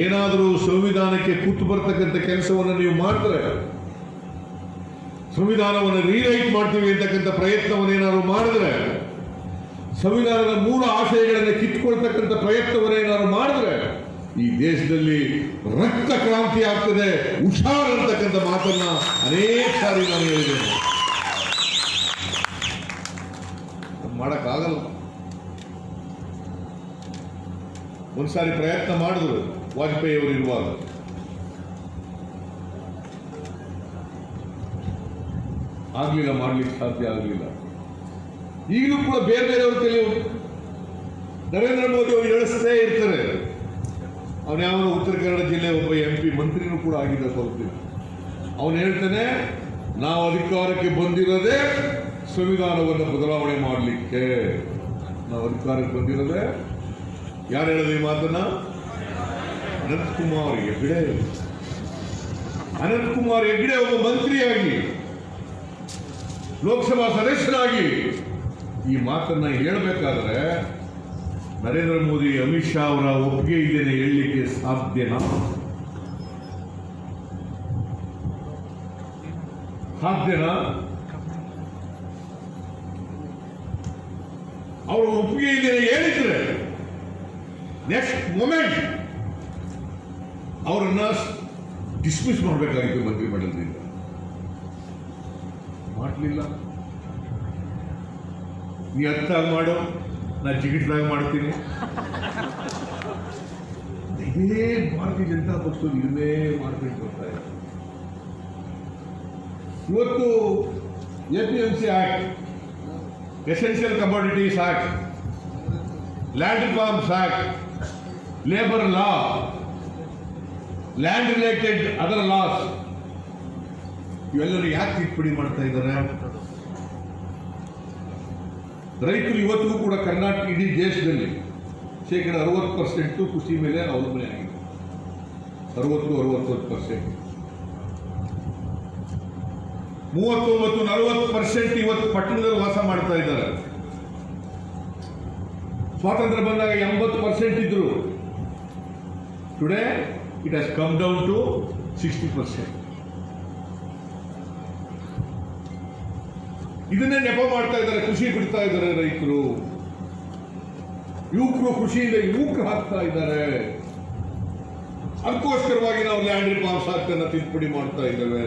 ಏನಾದರೂ ಸಂವಿಧಾನಕ್ಕೆ ಕೂತು ಬರ್ತಕ್ಕಂಥ ಕೆಲಸವನ್ನು ನೀವು ಮಾಡಿದ್ರೆ, ಸಂವಿಧಾನವನ್ನು ರೀರೈಟ್ ಮಾಡ್ತೀವಿ ಅಂತಕ್ಕಂಥ ಪ್ರಯತ್ನವನ್ನು ಏನಾದ್ರು ಮಾಡಿದ್ರೆ, ಸಂವಿಧಾನದ ಮೂಲ ಆಶಯಗಳನ್ನು ಕಿತ್ಕೊಳ್ತಕ್ಕಂಥ ಪ್ರಯತ್ನವನ್ನು ಏನಾದ್ರು ಮಾಡಿದ್ರೆ, ಈ ದೇಶದಲ್ಲಿ ರಕ್ತ ಕ್ರಾಂತಿ ಆಗ್ತದೆ, ಹುಷಾರ್ ಅಂತಕ್ಕಂಥ ಮಾತನ್ನ ಅನೇಕ ಸಾರಿ ನಾನು ಹೇಳಿದ್ದೇನೆ. ಮಾಡಕ್ಕಾಗಲ್ಲ. ಒಂದ್ಸಾರಿ ಪ್ರಯತ್ನ ಮಾಡಿದ್ರು ವಾಜಪೇಯಿ ಅವರು ಇರುವಾಗ, ಆಗ್ಲಿಲ್ಲ, ಮಾಡ್ಲಿಕ್ಕೆ ಸಾಧ್ಯ ಆಗಲಿಲ್ಲ. ಈಗಲೂ ಕೂಡ ಬೇರೆ ಬೇರೆಯವರು ಕೆಲವು ನರೇಂದ್ರ ಮೋದಿ ಅವರು ಹೇಳಿಸ್ತೇ ಇರ್ತಾರೆ. ಅವನ ಯಾವ ಉತ್ತರ ಕನ್ನಡ ಜಿಲ್ಲೆ ಒಬ್ಬ MP ಮಂತ್ರಿನೂ ಕೂಡ ಆಗಿದ್ದ ಸ್ವಲ್ಪ. ಅವನು ಹೇಳ್ತಾನೆ, ನಾವು ಅಧಿಕಾರಕ್ಕೆ ಬಂದಿರೋದೇ ಸಂವಿಧಾನವನ್ನು ಬದಲಾವಣೆ ಮಾಡಲಿಕ್ಕೆ. ನಾವು ಅಧಿಕಾರಕ್ಕೆ ಬಂದಿರೋದೇ, ಯಾರು ಹೇಳಿದ್ರು ಈ ಮಾತನ್ನ? ಅನಂತಕುಮಾರ್ ಹೆಗ್ಡೆ. ಅನಂತಕುಮಾರ್ ಹೆಗ್ಡೆ ಒಬ್ಬ ಮಂತ್ರಿಯಾಗಿ ಲೋಕಸಭಾ ಸದಸ್ಯರಾಗಿ ಈ ಮಾತನ್ನ ಹೇಳಬೇಕಾದ್ರೆ ನರೇಂದ್ರ ಮೋದಿ ಅಮಿತ್ ಶಾ ಅವರ ಒಪ್ಪಿಗೆ ಇದ್ದೇನೆ ಹೇಳಲಿಕ್ಕೆ ಸಾಧ್ಯನಾ? ಅವರು ಒಪ್ಪಿಗೆ ಇದ್ದೇನೆ ಹೇಳಿದ್ರೆ ನೆಕ್ಸ್ಟ್ ಮೊಮೆಂಟ್ ಅವರನ್ನ ಡಿಸ್ಮಿಸ್ ಮಾಡಬೇಕಾಗಿತ್ತು ಮಂತ್ರಿಮಂಡಲದಿಂದ. ಮಾಡಲಿಲ್ಲ. ನೀ ಹತ್ತಾಗ ಮಾಡು, ನಾ ಜಿಗಿಟ್ದಾಗ ಮಾಡ್ತೀನಿ. ಇದೇ ಭಾರತೀಯ ಜನತಾ ಪಕ್ಷದ ಇದನ್ನೇ ಮಾಡ್ಕೊಂಡು ಬರ್ತಾ ಇದೆ. ಇವತ್ತು APMC act, essential commodities act, land reforms act, labour law, land related other laws, ಇವೆಲ್ಲರೂ ಯಾಕೆ ತಿದ್ದುಪಡಿ ಮಾಡ್ತಾ ಇದ್ದಾರೆ? ರೈತರು ಇವತ್ತಿಗೂ ಕೂಡ ಕರ್ನಾಟಕ ಇಡೀ ದೇಶದಲ್ಲಿ 60% ಕೃಷಿ ಮೇಲೆ ಅವಲಂಬನೆ ಆಗಿದೆ. 60-61%. 39-40% ಇವತ್ತು ಪಟ್ಟಣದಲ್ಲಿ ವಾಸ ಮಾಡ್ತಾ ಇದ್ದಾರೆ. ಸ್ವಾತಂತ್ರ್ಯ ಬಂದಾಗ 80% ಇದ್ರು. Today it has come down to 60%. ಇದನ್ನೇ ನೆಪ ಮಾಡ್ತಾ ಇದ್ದಾರೆ, ಖುಷಿ ಬಿಡ್ತಾ ಇದ್ದಾರೆ ರೈತರು. ಯುವಕರು ಖುಷಿಯಿಂದ ಯುವಕರು ಹಾಕ್ತಾ ಇದ್ದಾರೆ. ಅದಕ್ಕೋಸ್ಕರವಾಗಿ ನಾವು ಲ್ಯಾಂಡ್ ರಿಫಾರ್ಮ್ಸ್ ಆಕ್ಟ್ ಅನ್ನ ತಿದ್ದುಪಡಿ ಮಾಡ್ತಾ ಇದ್ದೇವೆ.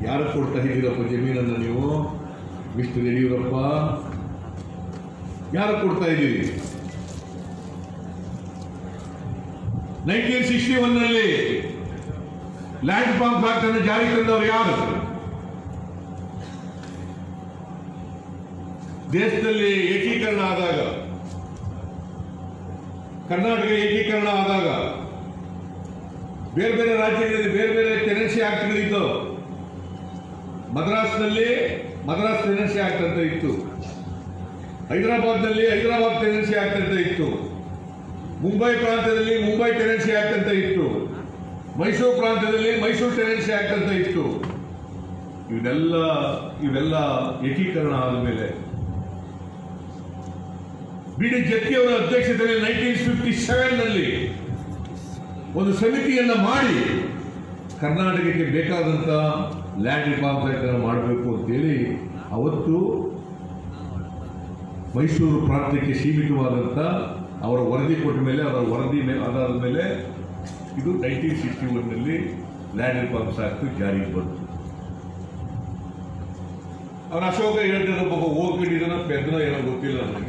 ಯಾರು ಕೊಡ್ತಾ ಇದ್ದೀರಪ್ಪ ಜಮೀನನ್ನು ನೀವು? ಮಿಸ್ಟರ್ ಯಡಿಯೂರಪ್ಪ, ಯಾರು ಕೊಡ್ತಾ ಇದ್ದೀರಿ? 1961 ಲ್ಯಾಂಡ್ ರಿಫಾರ್ಮ್ಸ್ ಆಕ್ಟ್ ಅನ್ನು ಜಾರಿ ತಂದವರು ಯಾರು? ದೇಶದಲ್ಲಿ ಏಕೀಕರಣ ಆದಾಗ, ಕರ್ನಾಟಕ ಏಕೀಕರಣ ಆದಾಗ ಬೇರೆ ಬೇರೆ ರಾಜ್ಯಗಳಲ್ಲಿ ಬೇರೆ ಬೇರೆ ಟೆನೆನ್ಸಿ ಆಕ್ಟ್ಗಳಿದ್ದು. ಮದ್ರಾಸ್ನಲ್ಲಿ ಮದ್ರಾಸ್ ಟೆನೆನ್ಸಿ ಆಕ್ಟ್ ಅಂತ ಇತ್ತು. ಹೈದರಾಬಾದ್ನಲ್ಲಿ ಹೈದರಾಬಾದ್ ಟೆನೆನ್ಸಿ ಆಕ್ಟ್ ಅಂತ ಇತ್ತು. ಮುಂಬೈ ಪ್ರಾಂತ್ಯದಲ್ಲಿ ಮುಂಬೈ ಟೆನೆನ್ಸಿ ಆಕ್ಟ್ ಅಂತ ಇತ್ತು. ಮೈಸೂರು ಪ್ರಾಂತ್ಯದಲ್ಲಿ ಮೈಸೂರು ಟೆನೆನ್ಸಿ ಆಕ್ಟ್ ಅಂತ ಇತ್ತು. ಇವೆಲ್ಲ ಏಕೀಕರಣ ಆದಮೇಲೆ BD ಜತ್ತಿ ಅವರ ಅಧ್ಯಕ್ಷತೆಯಲ್ಲಿ 1957 ಒಂದು ಸಮಿತಿಯನ್ನ ಮಾಡಿ ಕರ್ನಾಟಕಕ್ಕೆ ಬೇಕಾದಂತ ಲ್ಯಾಂಡ್ ರಿಫಾರ್ಮ್ಸ್ ಆಕ್ಟ್ ಅನ್ನು ಮಾಡಬೇಕು ಅಂತೇಳಿ ಅವತ್ತು ಮೈಸೂರು ಪ್ರಾಂತ್ಯಕ್ಕೆ ಸೀಮಿತವಾದಂತ ಅವರ ವರದಿ ಕೊಟ್ಟ ಮೇಲೆ, ಅವರ ವರದಿ ಆಧಾರದ ಮೇಲೆ ಇದು 1961 ಲ್ಯಾಂಡ್ ರಿಫಾರ್ಮ್ಸ್ ಆಕ್ಟ್ ಜಾರಿಗೆ ಬಂತು. ಅವನ ಅಶೋಕ ಹೇಳ್ತಿರೋ ಪಾಪ ಹೋಗ್ಬಿಟ್ಟಿದನೋ ಪೆದ್ದನೋ ಏನೋ ಗೊತ್ತಿಲ್ಲ ನನಗೆ.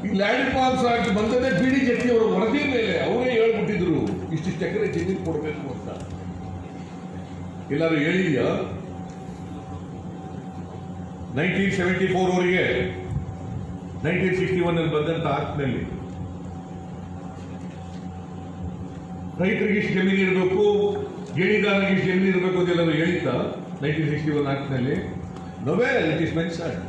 ಈ ಲ್ಯಾಂಡ್ ರಿಫಾರ್ಮ್ಸ್ ಆಕ್ಟ್ ಬಂದದೇ BD ಜತ್ತಿ ಅವರ ವರದಿ ಮೇಲೆ. ಅವರೇ ಹೇಳ್ಬಿಟ್ಟಿದ್ರು ಇಷ್ಟಿಷ್ಟು ಎಕರೆ ಜಮೀನು ಕೊಡಬೇಕು ಅಂತ. ಎಲ್ಲರೂ ಹೇಳಿದ್ಯಾ? 1974 ವರೆಗೆ 1961 ಬಂದಂತ ಆಕ್ಟ್ನಲ್ಲಿ ರೈತರಿಗೆ ಇಷ್ಟು ಜಮೀನು ಇರಬೇಕು, ಗೇಣಿದಾರರಿಗೆ ಇಷ್ಟು ಜಮೀನು ಇರಬೇಕು ಅಂತ ಎಲ್ಲರೂ ಹೇಳಿದ್ದ 1961 ಆಕ್ಟ್ನಲ್ಲಿ? ನೊವೇರ್ ಇಟ್ ಇಸ್ ಮೆನ್ಷನ್ಡ್.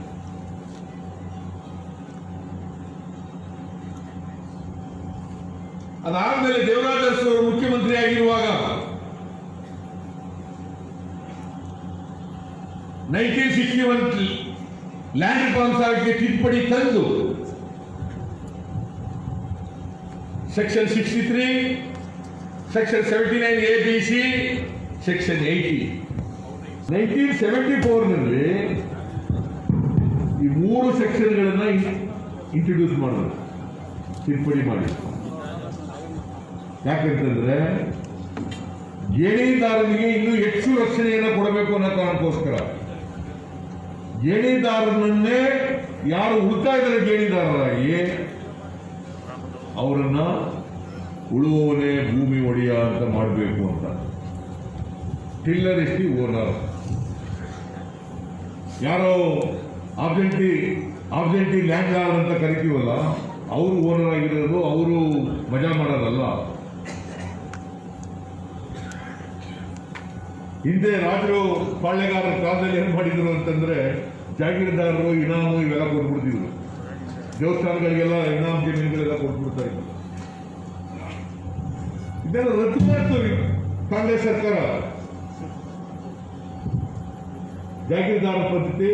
ಅದಾದ್ಮೇಲೆ ದೇವರಾಜ ಅರಸು ಅವರು ಮುಖ್ಯಮಂತ್ರಿ ಆಗಿರುವಾಗ 1961 ಲ್ಯಾಂಡ್ ರಿಫಾರ್ಮ್ಸ್ ಆಕ್ಟ್ಗೆ ತಿದ್ದುಪಡಿ ತಂದು ಸೆಕ್ಷನ್ 63, ಸೆಕ್ಷನ್ 79 ABC, ಸೆಕ್ಷನ್ 80. 1974 ಈ 3 ಸೆಕ್ಷನ್ಗಳನ್ನ ಇಂಟ್ರೊಡ್ಯೂಸ್ ಮಾಡೋದು, ತಿದ್ದುಪಡಿ ಮಾಡಿ. ಯಾಕಂತಂದ್ರೆ ಗೇಣಿದಾರನಿಗೆ ಇನ್ನೂ ಹೆಚ್ಚು ರಕ್ಷಣೆಯನ್ನು ಕೊಡಬೇಕು ಅನ್ನೋ ಕಾರಣಕ್ಕೋಸ್ಕರ ಗೇಣಿದಾರನನ್ನೇ ಯಾರು ಉಳಿತಾ ಇದ್ದಾರೆ ಗೇಣಿದಾರರಾಗಿ ಅವರನ್ನ ಉಳುವವನೇ ಭೂಮಿ ಒಡೆಯ ಅಂತ ಮಾಡಬೇಕು ಅಂತ. Tiller is the owner. ಯಾರೋ ಆಬ್ಜೆಂಟಿ ಲ್ಯಾಂಡ್ ಲಾರ್ಡ್ ಅಂತ ಕರಿತೀವಲ್ಲ, ಅವರು ಓನರ್ ಆಗಿರೋದು, ಅವರು ಮಜಾ ಮಾಡೋದಲ್ಲ. ಹಿಂದೆ ರಾಜರು ಪಾಳ್ಯಗಾರರ ಕಾಲದಲ್ಲಿ ಏನ್ ಮಾಡಿದ್ರು ಅಂತಂದ್ರೆ ಜಾಗೀರ್ದಾರರು ಇನಾಮು ಇವೆಲ್ಲ ಕೊಟ್ಬಿಡ್ತಿದ್ರು. ದೇವಸ್ಥಾನಗಳಿಗೆಲ್ಲ ಇನಾಮ್ ಜಮೀನುಗಳೆಲ್ಲ ಕೊಟ್ಬಿಡ್ತಾ ಇದ್ರು. ಇದೆಲ್ಲ ರದ್ದು ಮಾಡ್ತೀವಿ ಕಾಂಗ್ರೆಸ್ ಸರ್ಕಾರ. ಜಾಗೀರ್ದಾರ ಪದ್ಧತಿ,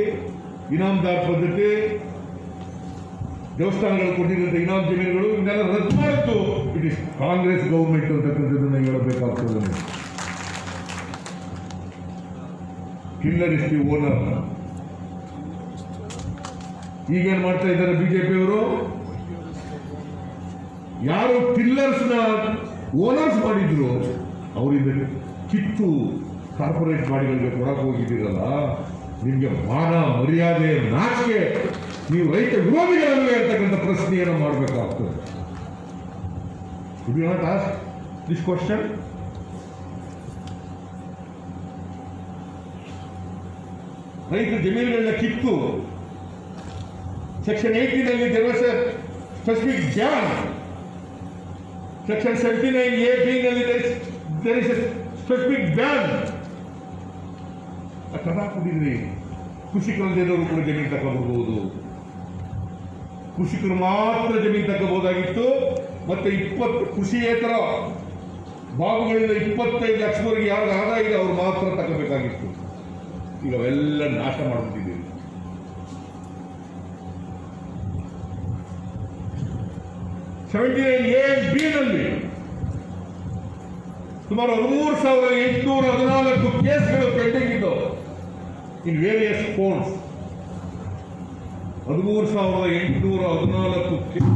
ಇನಾಮದಾರ ಪದ್ಧತಿ, ದೇವಸ್ಥಾನಗಳು ಕೊಟ್ಟಿರುವಂತಹ ಇನಾಮ್ ಜಮೀನುಗಳು ಇದನ್ನೆಲ್ಲ ರದ್ದು ಮಾಡಿತ್ತು ಇಟ್ ಇಸ್ ಕಾಂಗ್ರೆಸ್ ಗೌರ್ಮೆಂಟ್ ಅಂತಕ್ಕಂಥದ್ದನ್ನು ಹೇಳಬೇಕಾಗ್ತದೆ. Killer is the owner. ಈಗೇನ್ ಮಾಡ್ತಾ ಇದ್ದಾರೆ ಬಿಜೆಪಿಯವರು? ಯಾರು ಟಿಲ್ಲರ್ಸ್ ನ ಓನರ್ಸ್ ಮಾಡಿದ್ರು ಅವರಿಂದ ಕಿತ್ತು ಕಾರ್ಪೊರೇಟ್ ಗಾಡಿಗಳಿಗೆ ಕೊಡಕ್ಕೆ ಹೋಗಿದ್ದೀರಲ್ಲ, ನಿಮಗೆ ಮಾನ ಮರ್ಯಾದೆ ನಾಚಿಕೆ, ನೀವು ರೈತ ವಿರೋಧಿಗಳಲ್ಲವೇ ಅಂತಕ್ಕಂಥ ಪ್ರಶ್ನೆಯನ್ನು ಮಾಡಬೇಕಾಗ್ತದೆ. Do you not ask this question? ರೈತ ಜಮೀನುಗಳನ್ನ ಕಿತ್ತು section 18 there was a specific ban. Section 79A ನಲ್ಲಿ there is a specific ban. ಕಥಾ ಕುಡಿದ್ರಿ ಕೃಷಿಕರಲ್ಲಿರೋರು ಕೂಡ ಜಮೀನು ತಗೋಬಹುದು. ಕೃಷಿಕರು ಮಾತ್ರ ಜಮೀನು ತಗೋಬಹುದಾಗಿತ್ತು. ಮತ್ತೆ 20 ಕೃಷಿಯೇತರ ಬಾಬುಗಳಿಂದ 25 ಲಕ್ಷವರೆಗೆ ಯಾರು ಆದಾಯ ಇದೆ ಅವ್ರು ಮಾತ್ರ ತಗೋಬೇಕಾಗಿತ್ತು. ಈಗ ಅವೆಲ್ಲ ನಾಶ ಮಾಡ್ಬಿಟ್ಟಿದ್ದೀವಿ. A&B ನಲ್ಲಿ ಸುಮಾರು 13,814 ಕೇಸ್ಗಳು ಪೆಂಡಿಂಗ್ ಇದ್ದವು ಇನ್ ವೇರಿಯಸ್ ಕೋರ್ಟ್ಸ್. 13,814 ಕೇಸ್.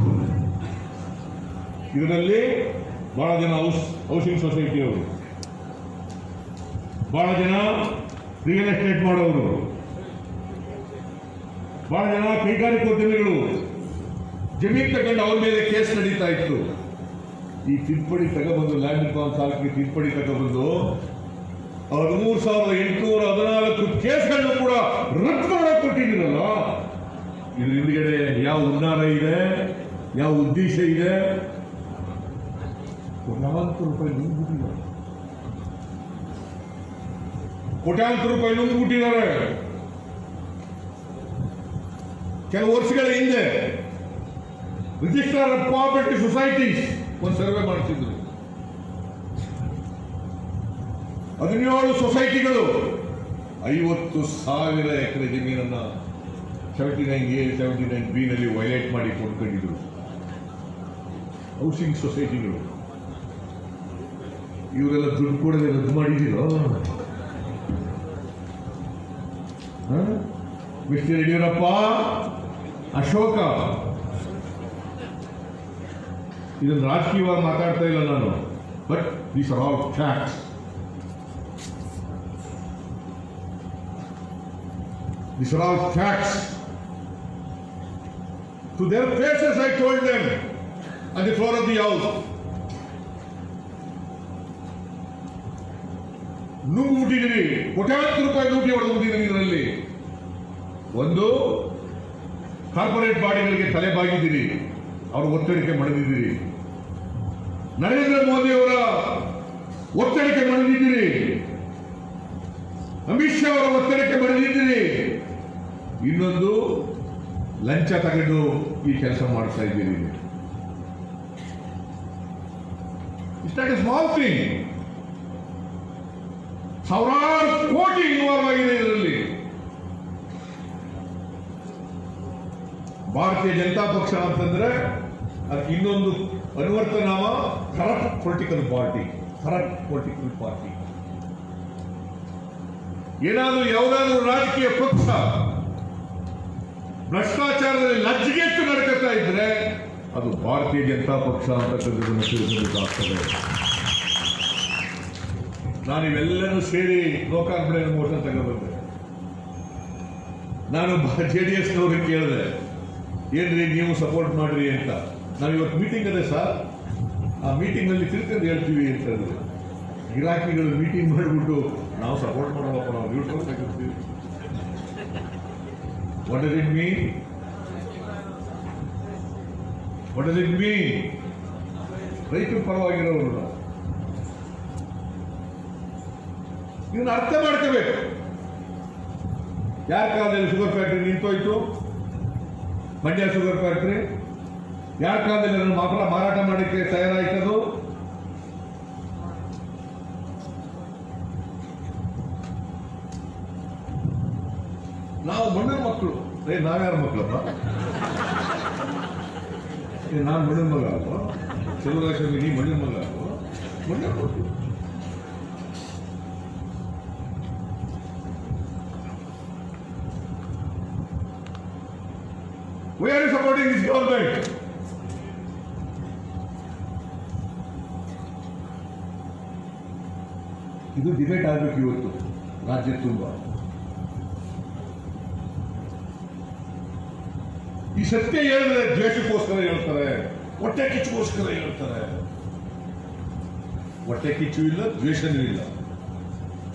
ಇದರಲ್ಲಿ ಬಹಳ ಜನ ಹೌಸಿಂಗ್ ಸೊಸೈಟಿಯವರು, ಬಹಳ ಜನ ರಿಯಲ್ ಎಸ್ಟೇಟ್ ಮಾಡೋರು, ಬಹಳ ಜನ ಕೈಗಾರಿಕೋದ್ಯಮಿಗಳು ಜಮೀನು ತಗೊಂಡು ಅವ್ರ ಮೇಲೆ ಕೇಸ್ ನಡೀತಾ ಇತ್ತು. ಈ ತಿದ್ದುಪಡಿ ತಗೊಬಂದು ಲ್ಯಾಂಡ್ ರಿಫಾರ್ಮ್ ಸಾಲಕ್ಕೆ ತಿದ್ದುಪಡಿ ತಗೊಬಂದು 13,814 ಕೇಸ್ಗಳನ್ನು ಕೂಡ ರದ್ದು ಮಾಡಕ್ಕೆ ಕೊಟ್ಟಿದ್ದೀರಲ್ಲ, ಇದ್ರ ಹಿಂದ್ಗಡೆ ಯಾವ ಹುನ್ನಾರ ಇದೆ, ಯಾವ ಉದ್ದೇಶ ಇದೆ? ಕೋಟ್ಯಾಂತರ ರೂಪಾಯಿ ನುಂಗ್ಬಿಟ್ಟಿದ್ದಾರೆ. ಕೋಟ್ಯಾಂತರ ರೂಪಾಯಿ ನುಂಗ್ಬಿಟ್ಟಿದ್ದಾರೆ. ಕೆಲವು ವರ್ಷಗಳ ಹಿಂದೆ ರಿಜಿಸ್ಟರ್ ಆಫ್ ಕೋಆಪರೇಟಿವ್ ಸೊಸೈಟೀಸ್ ಒಂದು ಸರ್ವೆ ಮಾಡ್ತಿದ್ರು. 17 ಸೊಸೈಟಿಗಳು 50,000 ಎಕರೆ ಜಮೀನನ್ನ 79A 79B ನಲ್ಲಿ ವೈಲೇಟ್ ಮಾಡಿ ಕೊಂಡ್ಕೊಂಡಿದ್ರು ಹೌಸಿಂಗ್ ಸೊಸೈಟಿಗಳು. ಇವರೆಲ್ಲ ದುಡ್ಡು ಕೊಡದೆ ರದ್ದು ಮಾಡಿದ್ದೀರೋ? ಮಿಸ್ಟರ್ ಯಡಿಯೂರಪ್ಪ, ಅಶೋಕ, ಇದನ್ನು ರಾಜಕೀಯವಾಗಿ ಮಾತಾಡ್ತಾ ಇಲ್ಲ ನಾನು, but these are all facts. These are all facts. To their faces I told them on the floor of the house. ನುಂಗ್ಬಿಟ್ಟಿದ್ದೀರಿ, ಕೋಟ್ಯಾಂತರ ರೂಪಾಯಿ ಲೂಟಿ ಹೊಡೆದ್ಬಿಟ್ಟಿದ್ದೀರಿ. ಇದರಲ್ಲಿ ಒಂದು ಕಾರ್ಪೊರೇಟ್ ಬಾಡಿಗಳಿಗೆ ತಲೆ ಬಾಗಿದ್ದೀರಿ, ಅವರ ಒತ್ತಡಕ್ಕೆ ಮಣಿದಿದ್ದೀರಿ. ನರೇಂದ್ರ ಮೋದಿ ಅವರ ಒತ್ತಡಕ್ಕೆ ಮಣಿದಿದ್ದೀರಿ. ಅಮಿತ್ ಶಾ ಅವರ ಒತ್ತಡಕ್ಕೆ ಮಣಿದಿದ್ದೀರಿ. ಇನ್ನೊಂದು ಲಂಚ ತಗೊಂಡು ಈ ಕೆಲಸ ಮಾಡ್ತಾ ಇದ್ದೀರಿ. It's not A small thing. ಸಾವಿರಾರು ಕೋಟಿ ಇನ್ವಾಲ್ವ್ ಆಗಿದೆ ಇದರಲ್ಲಿ. ಭಾರತೀಯ ಜನತಾ ಪಕ್ಷ ಅಂತಂದ್ರೆ ಅದಕ್ಕೆ ಇನ್ನೊಂದು ಅನ್ವರ್ಥನಾಮ corrupt political party. Corrupt political party. ಏನಾದರೂ ಯಾವುದಾದ್ರೂ ರಾಜಕೀಯ ಪಕ್ಷ ಭ್ರಷ್ಟಾಚಾರದಲ್ಲಿ ಲಜ್ಜೆಗೆಟ್ಟು ನಡ್ಕೊತಾ ಇದ್ರೆ ಅದು ಭಾರತೀಯ ಜನತಾ ಪಕ್ಷ ಅಂತಕ್ಕಂಥದ್ದನ್ನು ತಿಳಿಸಬೇಕಾಗ್ತದೆ. ನಾನು ಇವೆಲ್ಲನೂ ಸೇರಿ ನೋ ಕಾನ್ಫಿಡೆನ್ಸ್ ಮೋಷನ್ ತಗೊಂಡ್ಬಂದೆ. ನಾನು JDS ನವ್ರಿಗೆ ಕೇಳಿದೆ, ಏನ್ರಿ ನೀವು ಸಪೋರ್ಟ್ ಮಾಡ್ರಿ ಅಂತ. ನಾವು ಇವತ್ತು ಮೀಟಿಂಗ್ ಅದೇ ಸರ್, ಆ ಮೀಟಿಂಗ್ ನಲ್ಲಿ ತಿಳ್ಕೊಂಡು ಹೇಳ್ತೀವಿ ಅಂತ ಹೇಳಿದ್ರು. ಗಿರಾಕಿಗಳು ಮೀಟಿಂಗ್ ಮಾಡಿಬಿಟ್ಟು ನಾವು ಸಪೋರ್ಟ್ ಮಾಡೋಣಪ್ಪ, ನಾವು ನ್ಯೂಟ್ರಲ್ ಆಗಿರ್ತೀವಿ. What does it mean? What does it mean? ರೈತರ ಪರವಾಗಿರೋರು ಇದನ್ನ ಅರ್ಥ ಮಾಡ್ಕೋಬೇಕು. ಯಾರ ಕಾಲದಲ್ಲಿ ಶುಗರ್ ಫ್ಯಾಕ್ಟ್ರಿ ನಿಂತೋಯ್ತು? ಮಂಡ್ಯ ಶುಗರ್ ಫ್ಯಾಕ್ಟ್ರಿ ಯಾರ ಕಾಲದಲ್ಲಿ ನನ್ನ ಮಕ್ಕಳ ಮಾರಾಟ ಮಾಡಲಿಕ್ಕೆ ತಯಾರಾಯ್ತದು? ನಾವು ಮಣ್ಣಿನ ಮಕ್ಕಳು. ನಾವ್ಯಾರ ಮಕ್ಕಳಪ್ಪ? ನಾನು ಮಣ್ಣಿನ ಮಗ ಅಲ್ವಾ? ಚಲುವರಾಜಸ್ವಾಮಿ ನೀ ಮಣ್ಣಿನ ಮಗ ಅಲ್ವಾ? ಮಣ್ಣಿನ ಮಕ್ಕಳು. We are supporting this government. ಇದು ಡಿಬೇಟ್ ಆಗಬೇಕು ಇವತ್ತು ರಾಜ್ಯ ತುಂಬ. ಈ ಸತ್ಯ ಹೇಳಿದ್ರೆ ದ್ವೇಷಕ್ಕೋಸ್ಕರ ಹೇಳ್ತಾರೆ, ಹೊಟ್ಟೆ ಕಿಚ್ಚುಗೋಸ್ಕರ ಹೇಳ್ತಾರೆ. ಹೊಟ್ಟೆ ಕಿಚ್ಚು ಇಲ್ಲ, ದ್ವೇಷನೂ ಇಲ್ಲ.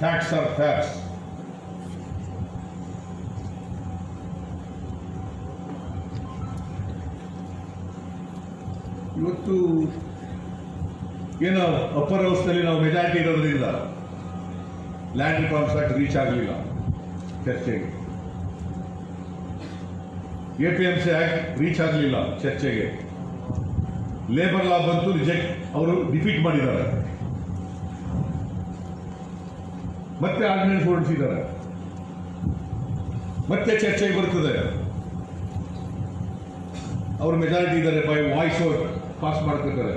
Facts are facts. ಇವತ್ತು ಏನೋ ಅಪ್ಪರ್ ಹೌಸ್ನಲ್ಲಿ ನಾವು ಮೆಜಾರಿಟಿ ಇರೋದ್ರಿಂದ ಲ್ಯಾಂಡ್ ರಿಫಾರ್ಮ್ಸ್ ಆಕ್ಟ್ ರೀಚ್ ಆಗಲಿಲ್ಲ ಚರ್ಚೆಗೆ. APMC ಆಕ್ಟ್ ರೀಚ್ ಆಗಲಿಲ್ಲ ಚರ್ಚೆಗೆ. ಲೇಬರ್ ಲಾ ಬಂತು, ರಿಜೆಕ್ಟ್, ಅವರು ಡಿಫೀಟ್ ಮಾಡಿದ್ದಾರೆ. ಮತ್ತೆ ಆರ್ಡಿನೆನ್ಸ್ ಹೊರಡಿಸಿದ್ದಾರೆ, ಮತ್ತೆ ಚರ್ಚೆಗೆ ಬರ್ತದೆ. ಅವರು ಮೆಜಾರಿಟಿ ಇದ್ದಾರೆ, ಬೈ ವಾಯ್ಸ್ ವೋಟ್ ಪಾಸ್ ಮಾಡ್ತಿದ್ದಾರೆ.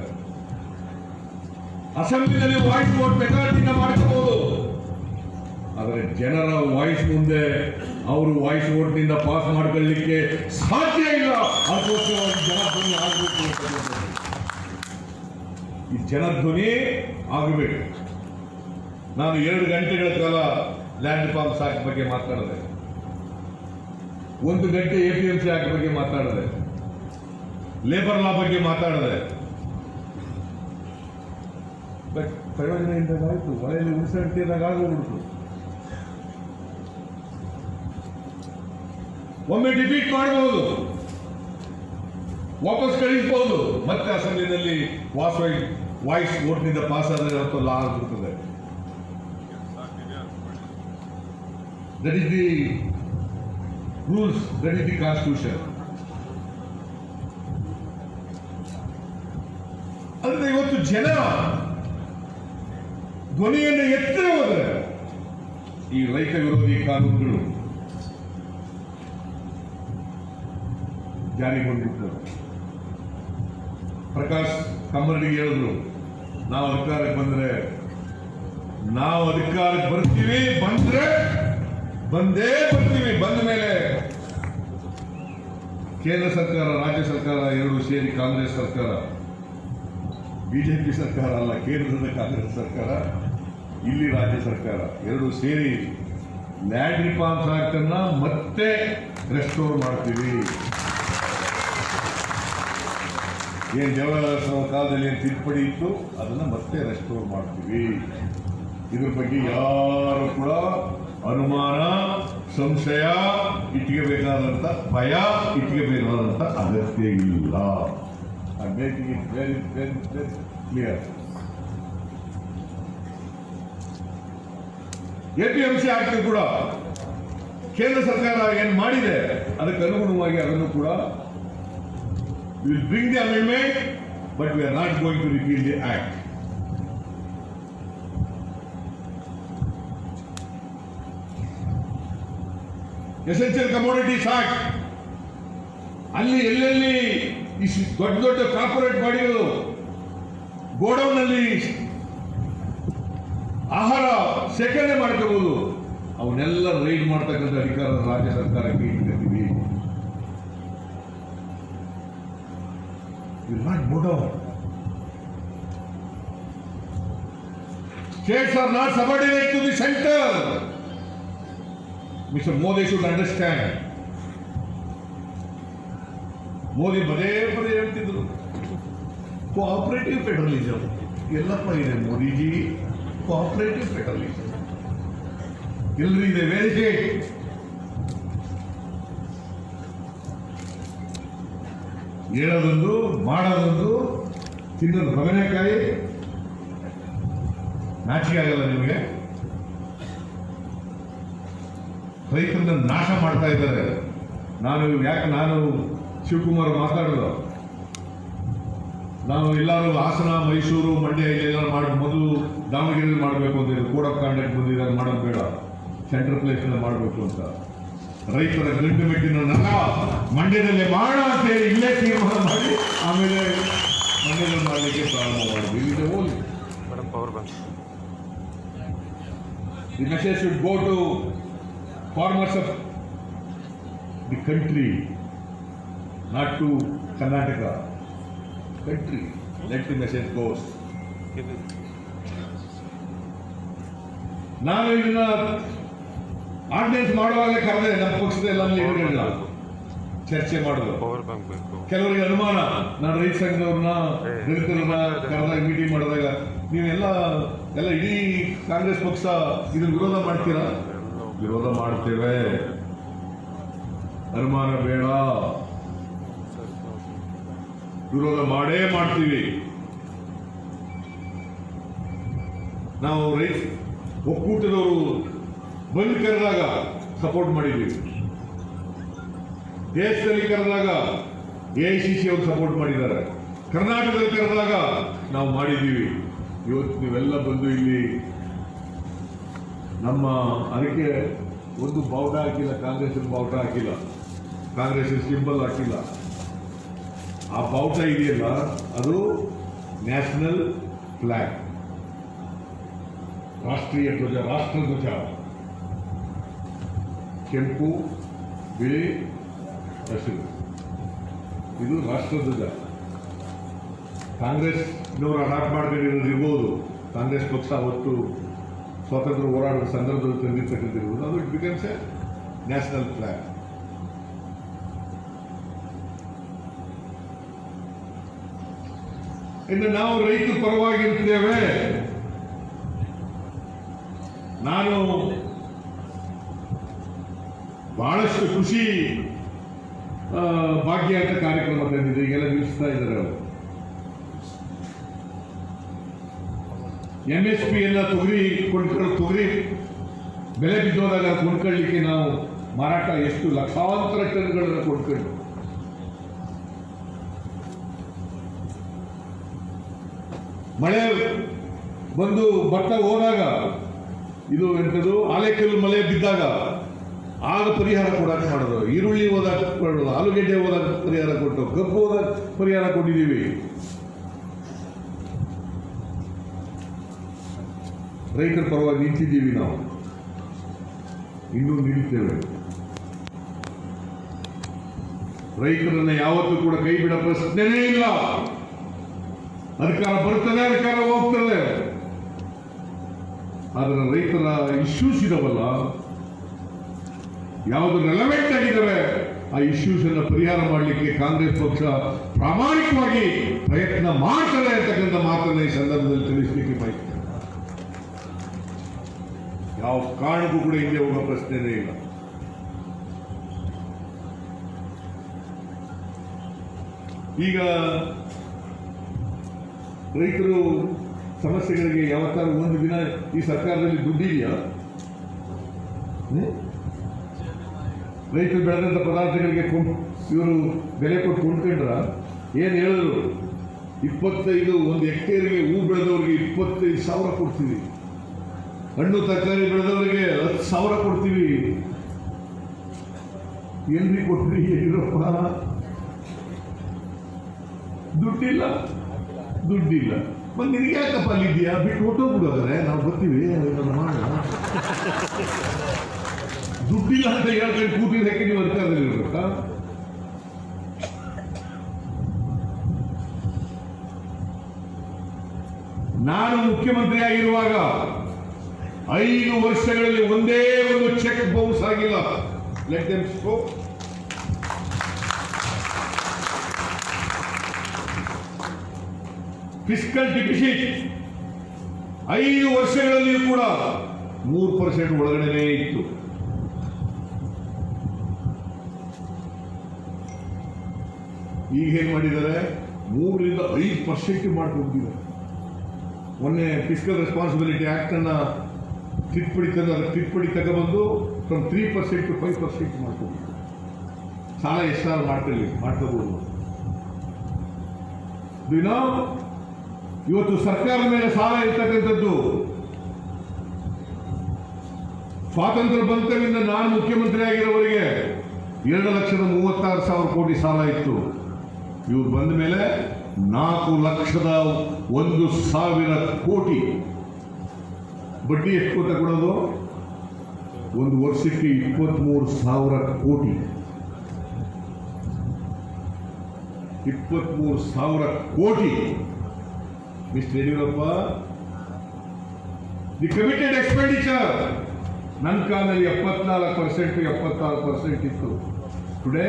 ಅಸೆಂಬ್ಲಿನಲ್ಲಿ ವಾಯ್ಸ್ ವೋಟ್ ಮೆಜಾರಿಟಿನ ಮಾಡ್ಕೋಬಹುದು, ಆದರೆ ಜನರ ವಾಯ್ಸ್ ಮುಂದೆ ಅವರು ವಾಯ್ಸ್ ವೋಟ್ನಿಂದ ಪಾಸ್ ಮಾಡ್ಕೊಳ್ಳಿಕ್ಕೆ ಸಾಧ್ಯ ಇಲ್ಲ. ಅದಕ್ಕೋಸ್ಕರ ಜನಧ್ವನಿ ಆಗಬೇಕು. ಈ ಜನಧ್ವನಿ ಆಗಬೇಕು. ನಾನು 2 ಗಂಟೆಗಳ ಕಾಲ ಲ್ಯಾಂಡ್ ರಿಫಾರ್ಮ್ಸ್ ಆಕ್ಟ್ ಬಗ್ಗೆ ಮಾತಾಡಿದೆ, 1 ಗಂಟೆ APMC ಆಕ್ಟ್ ಬಗ್ಗೆ ಮಾತಾಡಿದೆ, ಲೇಬರ್ ಲಾ ಬಗ್ಗೆ ಮಾತಾಡಿದೆ. ಬಟ್ ಪ್ರಯೋಜನ ಇಲ್ಲದಾಯ್ತು, ಮನೆಯಲ್ಲಿ ಉಳಿಸಂಟಿದಾಗ ಆಗೋಗ್ಬಿಡ್ತು. ಒಮ್ಮೆ ಡಿಫೀಟ್ ಮಾಡಬಹುದು, ವಾಪಸ್ ಕಳಿಸಬಹುದು, ಮತ್ತೆ ಅಸೆಂಬ್ಲಿನಲ್ಲಿ ವಾಯ್ಸ್ ವೋಟ್ನಿಂದ ಪಾಸ್ ಆದರೆ ಅವತ್ತು ಲಾ ಆಗಿಬಿಡ್ತದೆ. That is the rules, that is the constitution. ಅಂದ್ರೆ ಇವತ್ತು ಜನ ಧ್ವನಿಯನ್ನು ಎತ್ತರೆ ಹೋದರೆ ಈ ರೈತ ವಿರೋಧಿ ಕಾನೂನುಗಳು ಜಾರಿಗೊಂಡಿರ್ತದೆ. ಪ್ರಕಾಶ್ ಕಮ್ಮರಡಿಗೆ ಹೇಳಿದ್ರು, ನಾವು ಅಧಿಕಾರಕ್ಕೆ ಬಂದ್ರೆ ಬರ್ತೀವಿ, ಬಂದೇ ಬರ್ತೀವಿ. ಬಂದ ಮೇಲೆ ಕೇಂದ್ರ ಸರ್ಕಾರ, ರಾಜ್ಯ ಸರ್ಕಾರ ಎರಡು ಸೇರಿ, ಕಾಂಗ್ರೆಸ್ ಸರ್ಕಾರ, ಬಿಜೆಪಿ ಸರ್ಕಾರ ಅಲ್ಲ, ಕೇಂದ್ರದ ಕಾಂಗ್ರೆಸ್ ಸರ್ಕಾರ, ಇಲ್ಲಿ ರಾಜ್ಯ ಸರ್ಕಾರ ಎರಡು ಸೇರಿ ಲ್ಯಾಂಡ್ ರಿಫಾರ್ಮ್ಸ್ ಆಕ್ಟ್ ಅನ್ನ ಮತ್ತೆ ರೆಸ್ಟೋರ್ ಮಾಡ್ತೀವಿ. ಏನ್ ಜವಾಹರಲಾಲ್ ಕಾಲದಲ್ಲಿ ಏನು ತಿದ್ದುಪಡಿ ಇತ್ತು ಅದನ್ನ ಮತ್ತೆ ರೆಸ್ಟೋರ್ ಮಾಡ್ತೀವಿ. ಇದ್ರ ಬಗ್ಗೆ ಯಾರು ಕೂಡ ಅನುಮಾನ, ಸಂಶಯ ಇಟ್ಕೋಬೇಕಾದಂತ, ಭಯ ಇಟ್ಕೋಬೇಕಾದಂತ ಅಗತ್ಯ ಇಲ್ಲ. I'm making it very, very, very clear. APMC act ಕೂಡ ಕೇಂದ್ರ ಸರ್ಕಾರ ಏನು ಮಾಡಿದೆ ಅದಕ್ಕೆ ಅನುಗುಣವಾಗಿ ಅದನ್ನು ಕೂಡ we will bring the amendment, but we are not going to repeal the act. Essential Commodities Act, ಅಲ್ಲಿ ಎಲ್ಲೆಲ್ಲಿ ದೊಡ್ಡ ದೊಡ್ಡ ಕಾರ್ಪೊರೇಟ್ ಬಾಡಿಗಳು ಗೋಡೌನ್ ನಲ್ಲಿ ಆಹಾರ ಶೇಖರಣೆ ಮಾಡ್ಕೋಬಹುದು, ಅವನ್ನೆಲ್ಲ ರೈಡ್ ಮಾಡ್ತಕ್ಕಂಥ ಅಧಿಕಾರ ರಾಜ್ಯ ಸರ್ಕಾರಕ್ಕೆ ಇಟ್ಟಿದ್ದೀವಿ. States are not subordinate to the center. Mr. Modi should understand. Modi ಪದೇ ಪದೇ ಹೇಳ್ತಿದ್ರು ಕೋಆಪರೇಟಿವ್ ಫೆಡರಲಿಸಮ್. ಎಲ್ಲಪ್ಪ ಇದೆ ಮೋದಿಜಿ? ಕೋಆಪರೇಟಿವ್ ಫೆಡರಲಿಸಮ್ ಎಲ್ರಿ ಇದೆ? Very good. ಹೇಳೋದೊಂದು, ಮಾಡೋದೊಂದು, ತಿನ್ನೋದು ಬದನೆಕಾಯಿ. ನಾಚಿಕೆ ಆಗಲ್ಲ ನಿಮಗೆ? ರೈತರನ್ನ ನಾಶ ಮಾಡ್ತಾ ಇದ್ದಾರೆ. ನಾನು ಶಿವಕುಮಾರ್ ಮಾತಾಡಿದ್ರು, ನಾವು ಎಲ್ಲರೂ ಹಾಸನ, ಮೈಸೂರು, ಮಂಡ್ಯ ಇಲ್ಲೆಲ್ಲ ಮೊದಲು ದಾವಣಗೆರೆಯಲ್ಲಿ ಮಾಡಬೇಕು ಅಂತ, ಕೋಡ್ ಆಫ್ ಕಾಂಡಕ್ಟ್ ಬಂದಿದ್ದಾರೆ, ಮಾಡೋದು ಬೇಡ, ಸೆಂಟ್ರಲ್ ಪ್ಲೇಸ್ ಮಾಡಬೇಕು ಅಂತ. ರೈತರ ಗಂಡು ಮೆಟ್ಟಿನ ನಲ ಮಂಡ್ಯದಲ್ಲಿ ಮಾಡ ಅಂತ ಹೇಳಿ ಇಲ್ಲೇ ತೀರ್ಮಾನ ಮಾಡಿ ಆಮೇಲೆ ಮಂಡ್ಯದಲ್ಲಿ ಮಾಡಲಿಕ್ಕೆ ಪ್ರಾರಂಭ ಮಾಡಿದ್ವಿ. ಇಲ್ಲಿದೆ ಹೋಗಿ The message should go to farmers of the country, not to Karnataka. Country. Let the message go. ನಾನು ಇದನ್ನ ಆರ್ಡಿನೆನ್ಸ್ ಮಾಡುವಾಗಲೇ ಕರೆದೆ ನಮ್ಮ ಪಕ್ಷದ ಎಲ್ಲ ಲೀಡರ್ಗಳನ್ನ ಚರ್ಚೆ ಮಾಡೋದು. ಕೆಲವರಿಗೆ ಅನುಮಾನ, ನಾನು ರೈತ ಸಂಘದವ್ರನ್ನ ದಲಿತರನ್ನ ಕರೆದಾಗ ಮೀಟಿಂಗ್ ಮಾಡಿದಾಗ ನೀವೆಲ್ಲ ಇಡೀ ಕಾಂಗ್ರೆಸ್ ಪಕ್ಷ ಇದನ್ನ ವಿರೋಧ ಮಾಡ್ತೀರಾ? ವಿರೋಧ ಮಾಡ್ತೇವೆ, ಅನುಮಾನ ಬೇಡ, ವಿರೋಧ ಮಾಡೇ ಮಾಡ್ತೀವಿ. ನಾವು ರೈತ ಒಕ್ಕೂಟದವರು ಬಂದು ಕರೆದಾಗ ಸಪೋರ್ಟ್ ಮಾಡಿದ್ದೀವಿ, ದೇಶದಲ್ಲಿ ಕರೆದಾಗ AICC ಅವರು ಸಪೋರ್ಟ್ ಮಾಡಿದ್ದಾರೆ, ಕರ್ನಾಟಕದಲ್ಲಿ ಕರೆದಾಗ ನಾವು ಮಾಡಿದ್ದೀವಿ. ಇವತ್ತು ನೀವೆಲ್ಲ ಬಂದು ಇಲ್ಲಿ ನಮ್ಮ ಅದಕ್ಕೆ ಒಂದು ಬಾವುಟ ಹಾಕಿಲ್ಲ, ಕಾಂಗ್ರೆಸ್ ಬಾವುಟ ಹಾಕಿಲ್ಲ, ಕಾಂಗ್ರೆಸ್ ಸಿಂಬಲ್ ಹಾಕಿಲ್ಲ. ಆ ಬಾವುಟ ಇದೆಯಲ್ಲ ಅದು ನ್ಯಾಷನಲ್ ಫ್ಲಾಗ್, ರಾಷ್ಟ್ರೀಯ ಧ್ವಜ, ರಾಷ್ಟ್ರ ಧ್ವಜ, ಕೆಂಪು ಬಿಳಿ ಹಸಿರು, ಇದು ರಾಷ್ಟ್ರ ಧ್ವಜ. ಕಾಂಗ್ರೆಸ್ನವರು ಅಡಾಪ್ಟ್ ಮಾಡ್ಕೊಂಡಿರೋದು ಇರ್ಬೋದು, ಕಾಂಗ್ರೆಸ್ ಪಕ್ಷ ಅವತ್ತು ಸ್ವಾತಂತ್ರ್ಯ ಹೋರಾಟದ ಸಂದರ್ಭದಲ್ಲಿ ತಂದಿರ್ತಕ್ಕಂಥಿರ್ಬೋದು, ಅದು it becomes A national flag. ಇನ್ನು ನಾವು ರೈತರ ಪರವಾಗಿರ್ತೇವೆ. ನಾನು ಬಹಳಷ್ಟು ಕೃಷಿ ಭಾಗ್ಯ ಅಂತ ಕಾರ್ಯಕ್ರಮ ತಂದಿದ್ದೆ, ಈಗೆಲ್ಲ ನಿಲ್ಲಿಸ್ತಾ ಇದ್ದಾರೆ ಅವರು. MSP ಎಲ್ಲ ತೊಗರಿ ಬೆಲೆ ಬಿದ್ದೋದಾಗ ಕೊಂಡ್ಕೊಳ್ಳಿಕ್ಕೆ ನಾವು ಮಾರಾಟ ಎಷ್ಟು ಲಕ್ಷಾಂತರ ಟನ್ಗಳನ್ನು ಕೊಂಡ್ಕೊಂಡು ಮಳೆ ಬಂದು ಭತ್ತ ಹೋದಾಗ ಇದು ಎಂಥದ್ದು ಆಲೆಕಲ್ಲು ಮಳೆ ಬಿದ್ದಾಗ ಆಗ ಪರಿಹಾರ ಕೊಡಕ್ಕೆ ಮಾಡೋದು, ಈರುಳ್ಳಿ ಹೋದಾಗ ಕೊಡೋದು, ಆಲೂಗೆಡ್ಡೆ ಹೋದಾಗ ಪರಿಹಾರ ಕೊಟ್ಟು, ಕಬ್ಬು ಹೋದಾಗ ಪರಿಹಾರ ಕೊಟ್ಟಿದ್ದೀವಿ. ರೈತರ ಪರವಾಗಿ ನಿಂತಿದ್ದೀವಿ, ನಾವು ಇನ್ನೂ ನಿಲ್ತೇವೆ. ರೈತರನ್ನ ಯಾವತ್ತೂ ಕೂಡ ಕೈ ಬಿಡೋ ಪ್ರಶ್ನೆನೇ ಇಲ್ಲ. ಅಧಿಕಾರ ಬರ್ತದೆ, ಅಧಿಕಾರ ಹೋಗ್ತದೆ, ಆದರೆ ರೈತರ ಇಶ್ಯೂಸ್ ಇದಾವಲ್ಲ, ಯಾವುದು ರೆಲೆವೆಂಟ್ ಆಗಿದ್ದಾವೆ ಆ ಇಶ್ಯೂಸ್ ಅನ್ನು ಪರಿಹಾರ ಮಾಡಲಿಕ್ಕೆ ಕಾಂಗ್ರೆಸ್ ಪಕ್ಷ ಪ್ರಾಮಾಣಿಕವಾಗಿ ಪ್ರಯತ್ನ ಮಾಡ್ತದೆ ಅಂತಕ್ಕಂಥ ಮಾತನ್ನ ಈ ಸಂದರ್ಭದಲ್ಲಿ ತಿಳಿಸಲಿಕ್ಕೆ ಬಯಸ್ತೇನೆ. ಯಾವ ಕಾರಣಕ್ಕೂ ಕೂಡ ಹಿಂದೆ ಹೋಗೋ ಪ್ರಶ್ನೆನೇ ಇಲ್ಲ. ಈಗ ರೈತರು ಸಮಸ್ಯೆಗಳಿಗೆ ಯಾವತ್ತಾರು ಒಂದು ದಿನ ಈ ಸರ್ಕಾರದಲ್ಲಿ ದುಡ್ಡಿದೆಯಾ? ರೈತರು ಬೆಳೆದಂಥ ಪದಾರ್ಥಗಳಿಗೆ ಇವರು ಬೆಲೆ ಕೊಟ್ಟು ಕೊಂಡ್ಕೊಂಡ್ರ? ಏನು ಹೇಳಿದ್ರು? 25 ಒಂದು ಹೆಕ್ಟೇರ್ಗೆ ಹೂ ಬೆಳೆದವರಿಗೆ 25,000 ಕೊಡ್ತೀವಿ, ಹಣ್ಣು ತರಕಾರಿ ಬೆಳೆದವರಿಗೆ 10,000 ಕೊಡ್ತೀವಿ. ಎಲ್ರಿ ಕೊಟ್ರಿ? ಯಡಿಯೂರಪ್ಪ ದುಡ್ಡಿಲ್ಲ. ಮತ್ತೆ ನಿನಗೆ ಯಾಕಪ್ಪ ಅಲ್ಲಿದ್ಯಾ? ಬಿಟ್ಟು ಹೊಟ್ಟೋಗ್ಬಿಡೋದ್ರೆ ನಾವು ಬರ್ತೀವಿ, ದುಡ್ಡಿಲ್ಲ ಅಂತ ಹೇಳ್ಕೊಂಡು ಕೂತಿದ್ದಕ್ಕೆ ನೀವು ಅಧಿಕಾರದಲ್ಲಿ ಇರ್ಬೇಕಾ? ನಾನು ಮುಖ್ಯಮಂತ್ರಿ ಆಗಿರುವಾಗ 5 ವರ್ಷಗಳಲ್ಲಿ ಒಂದೇ ಒಂದು ಚೆಕ್ ಬೌನ್ಸ್ ಆಗಿಲ್ಲ. Let them spoke. Fiscal deficit 5 ವರ್ಷಗಳಲ್ಲಿಯೂ ಕೂಡ 3% ಒಳಗಡೆನೇ ಇತ್ತು. ಈಗ ಏನ್ ಮಾಡಿದ್ದಾರೆ? 3ರಿಂದ 5% ಮಾಡ್ಕೊಂಡಿದ್ದಾರೆ. ಮೊನ್ನೆ ಫಿಸ್ಕಲ್ ರೆಸ್ಪಾನ್ಸಿಬಿಲಿಟಿ ಆಕ್ಟ್ ಅನ್ನ ತಿದ್ದುಪಡಿ ತಗೊಬಂದು ಫ್ರಮ್ 3% to 5% ಮಾಡ್ಕೊಂಡಿದ್ದಾರೆ. ಸಾಲ ಎಷ್ಟಾದ್ರು ಮಾಡ್ಕೋಬಹುದು. ಇವತ್ತು ಸರ್ಕಾರದ ಮೇಲೆ ಸಾಲ ಇರ್ತಕ್ಕಂಥದ್ದು ಸ್ವಾತಂತ್ರ್ಯ ಬಂತರಿಂದ ನಾನು ಮುಖ್ಯಮಂತ್ರಿ ಆಗಿರೋವರೆಗೆ 2,36,000 ಕೋಟಿ ಸಾಲ ಇತ್ತು. ಇವ್ರು ಬಂದ ಮೇಲೆ 4,01,000 ಕೋಟಿ. ಬಡ್ಡಿ ಎಷ್ಟು ಕೊಟ್ಟ ಕೊಡೋದು? ಒಂದು ವರ್ಷಕ್ಕೆ 23,000 ಕೋಟಿ. 23,000 ಕೋಟಿ. Mister Yediyurappa, the committed expenditure ನನ್ನ ಕಾಲದಲ್ಲಿ 76% ಇತ್ತು. ಟುಡೇ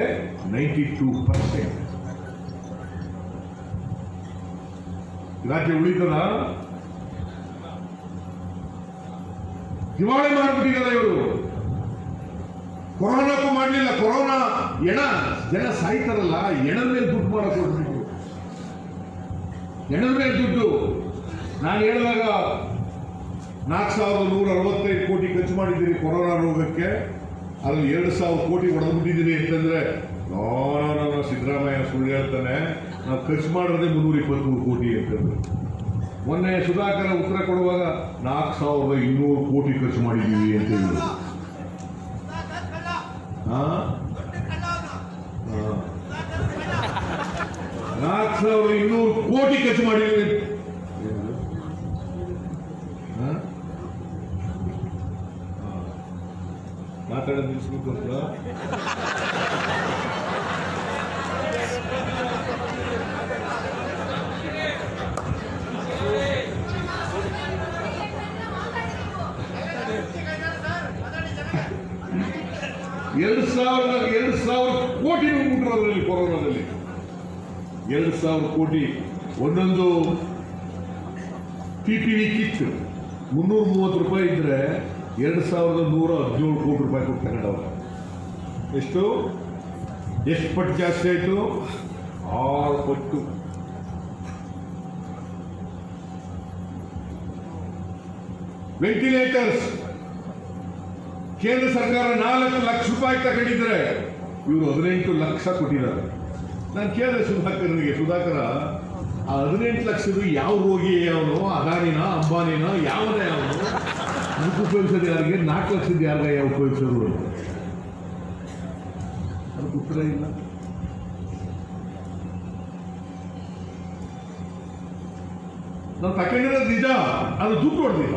92%. ರಾಜ್ಯ ಉಳಿತದ? ದಿವಾಳಿ ಮಾಡಿಬಿಟ್ಟಿದ್ದಾರೆ ಇವರು. ಕೊರೋನಾಕ್ಕೂ ಮಾಡಲಿಲ್ಲ. ಕೊರೋನಾ ಜನ ಸಾಯ್ತಾರಲ್ಲ, ಎಣದ ಮೇಲೆ ದುಡ್ಡು ಮಾಡಕ್ಕೆ ಹೊರಟಿದ್ರು. ಎಣದ ಮೇಲೆ ದುಡ್ಡು. ನಾನು ಹೇಳಿದಾಗ 4,165 ಕೋಟಿ ಖರ್ಚು ಮಾಡಿದ್ದೀರಿ ಕೊರೋನಾ ರೋಗಕ್ಕೆ, ಅದ್ರಲ್ಲಿ 2,000 ಕೋಟಿ ಹೊಡೆದ್ಬಿಟ್ಟಿದ್ದೀರಿ ಅಂತಂದ್ರೆ ಸಿದ್ದರಾಮಯ್ಯ ಸುಳ್ಳು ಹೇಳ್ತಾನೆ. ನಾವು ಖರ್ಚು ಮಾಡೋದೇ 323 ಕೋಟಿ ಅಂತಂದ್ರೆ. ಮೊನ್ನೆ ಸುಧಾಕರ್ ಉತ್ತರ ಕೊಡುವಾಗ 4,200 ಕೋಟಿ ಖರ್ಚು ಮಾಡಿದ್ದೀವಿ ಅಂತ ಹೇಳಿದ್ರು. 4,200 ಕೋಟಿ ಖರ್ಚು ಮಾಡಿದ್ದೀವಿ. ಮಾತಾಡೋದು ನಿಲ್ಲಿಸ್ಬೇಕು ಅಂತ. ಎರಡು ಸಾವಿರ ಕೋಟಿ ಮುಟ್ರು ಅದರಲ್ಲಿ. ಕೊರೋನಾದಲ್ಲಿ 2,000 ಕೋಟಿ. ಒಂದೊಂದು PPE ಕಿಟ್ 330 ರೂಪಾಯಿ ಇದ್ರೆ 2,117 ಕೋಟಿ ರೂಪಾಯಿ ಕೊಟ್ಟು ತಗೊಂಡವ್ರು. ಎಷ್ಟು ಪಟ್ಟು ಜಾಸ್ತಿ ಆಯಿತು? 6 ಪಟ್ಟು. ವೆಂಟಿಲೇಟರ್ಸ್ ಕೇಂದ್ರ ಸರ್ಕಾರ 4 ಲಕ್ಷ ರೂಪಾಯಿ ತಗೊಂಡಿದ್ರೆ ಇವರು 18 ಲಕ್ಷ ಕೊಟ್ಟಿದ್ದಾರೆ. ನಾನು ಕೇಳಿದೆ ಸುಧಾಕರ, ಆ 18 ಲಕ್ಷದ ಯಾವ ರೋಗಿ ಯಾವನು? ಅದಾನಿನ, ಅಂಬಾನಿನ, ಯಾವನ ಯಾವನು? ಅದಕ್ಕೆ ಉಪಯೋಗಿಸೋದು ಯಾರಿಗೆ? 4 ಲಕ್ಷದ ಯಾರಿಗೆ ಯಾವ ಉಪಯೋಗಿಸೋದು? ಅದಕ್ಕೆ ಉತ್ತರ ಇಲ್ಲ. ನಾವು ತಗೊಂಡಿರೋದು ನಿಜ, ಅದು ದುಡ್ಡು ಹೊಡೆದಿಲ್ಲ.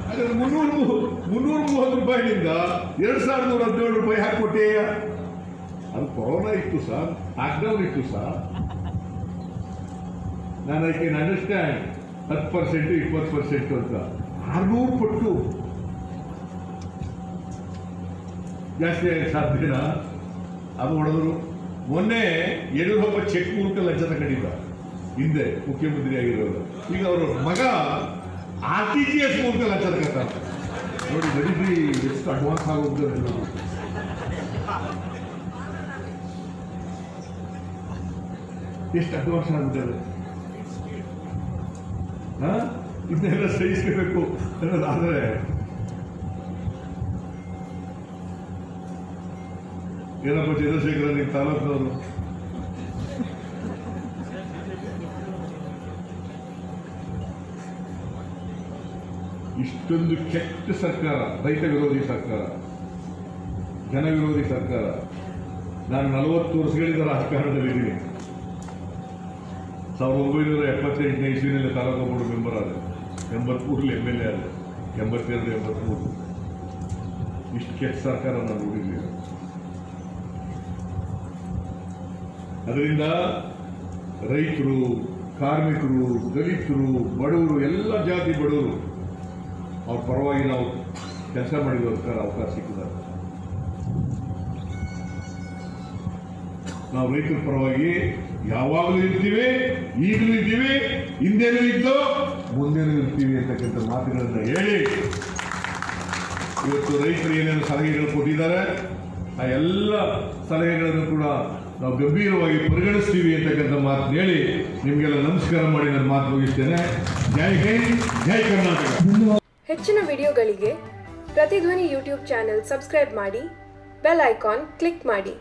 ಹಾಗಾದ್ರೆ 330 ರೂಪಾಯಿನಿಂದ 2,117 ರೂಪಾಯಿ ಹಾಕ್ಕೊಟ್ಟೆ. ಅದು ಕೊರೋನಾ ಇತ್ತು ಸರ್, ಲಾಕ್ಡೌನ್ ಇತ್ತು ಸರ್. ನಾನು ಐ ಕ್ಯಾನ್ ಅಂಡರ್ಸ್ಟ್ಯಾಂಡ್ 10%, 20% ಅಂತ. 600 ಪಟ್ಟು ಜಾಸ್ತಿ ಆಗಿ ಸಾಧ್ಯನಾ? ಅದು ಹೊಡೆದ್ರು. ಮೊನ್ನೆ ಯಡಿಯೂರಪ್ಪ ಚೆಕ್ ಮೂಲಕ ಲಂಚ ತಗೊಂಡಿದ್ದ, ಹಿಂದೆ ಮುಖ್ಯಮಂತ್ರಿ ಆಗಿರೋರು. ಈಗ ಅವರ ಮಗ RTGS ಮೂಲಕ ಲಂಚ ತಗೋತಾರೆ. ನೋಡಿ ಗಡಿಬಿಡಿ ಎಷ್ಟು ಅಡ್ವಾನ್ಸ್ ಆಗೋಗ್ತದೆ. ಎಷ್ಟು ಅಡ್ವಾನ್ಸ್ ಆಗ್ಬಿಟ್ಟದೆ. ಇದನ್ನೆಲ್ಲ ಸಹಿಸಬೇಕು ಅನ್ನೋದಾದ್ರೆ ಏನಪ್ಪ ಚಂದ್ರಶೇಖರ, ನಿಮ್ಮ ತಾಲೂಕಿನವರು ಇಷ್ಟೊಂದು ಕೆಟ್ಟ ಸರ್ಕಾರ, ರೈತ ವಿರೋಧಿ ಸರ್ಕಾರ, ಜನ ವಿರೋಧಿ ಸರ್ಕಾರ. ನಾನು 40 ವರ್ಷಗಳಿಂದ ರಾಜಕಾರಣದಲ್ಲಿದ್ದೀನಿ. 1978ನೇ ಇಸ್ವಿನಲ್ಲಿ ತಾಲೂಕು ಬೋರ್ಡ್ ಮೆಂಬರ್ ಆದ, 83ರಲ್ಲಿ MLA ಆದ, 82, 83. ಇಷ್ಟು ಕೆಟ್ಟ ಸರ್ಕಾರ ನಾನು ನೋಡಿದ್ದೀನಿ. ಅದರಿಂದ ರೈತರು, ಕಾರ್ಮಿಕರು, ದಲಿತರು, ಬಡವರು, ಎಲ್ಲ ಜಾತಿ ಬಡವರು ಅವ್ರ ಪರವಾಗಿ ನಾವು ಕೆಲಸ ಮಾಡಿದೋಸ್ಕರ ಅವಕಾಶ ಸಿಕ್ಕಿದ್ದಾರೆ. ನಾವು ರೈತರ ಪರವಾಗಿ ಯಾವಾಗಲೂ ಇರ್ತೀವಿ, ಈಗಲೂ ಇದ್ದೀವಿ, ಹಿಂದೆನೂ ಇದ್ದು ಮುಂದೆನೂ ಇರ್ತೀವಿ ಅಂತಕ್ಕಂಥ ಮಾತುಗಳನ್ನು ಹೇಳಿ ಇವತ್ತು ರೈತರು ಏನೇನು ಸಲಹೆಗಳು ಕೊಟ್ಟಿದ್ದಾರೆ ಆ ಎಲ್ಲ ಸಲಹೆಗಳನ್ನು ಕೂಡ ನಾವು ಗಂಭೀರವಾಗಿ ಪರಿಗಣಿಸ್ತೀವಿ ಅಂತಕ್ಕಂಥ ಮಾತು ಹೇಳಿ ನಿಮಗೆಲ್ಲ ನಮಸ್ಕಾರ ಮಾಡಿ ನನ್ನ ಮಾತು ಮುಗಿಸ್ತೇನೆ. ಜೈ ಹಿಂದ್, ಜೈ ಕರ್ನಾಟಕ. ಹೆಚ್ಚಿನ ವಿಡಿಯೋಗಳಿಗೆ ಪ್ರತಿಧ್ವನಿ ಯೂಟ್ಯೂಬ್ ಚಾನೆಲ್ ಸಬ್ಸ್ಕ್ರೈಬ್ ಮಾಡಿ, ಬೆಲ್ ಐಕಾನ್ ಕ್ಲಿಕ್ ಮಾಡಿ.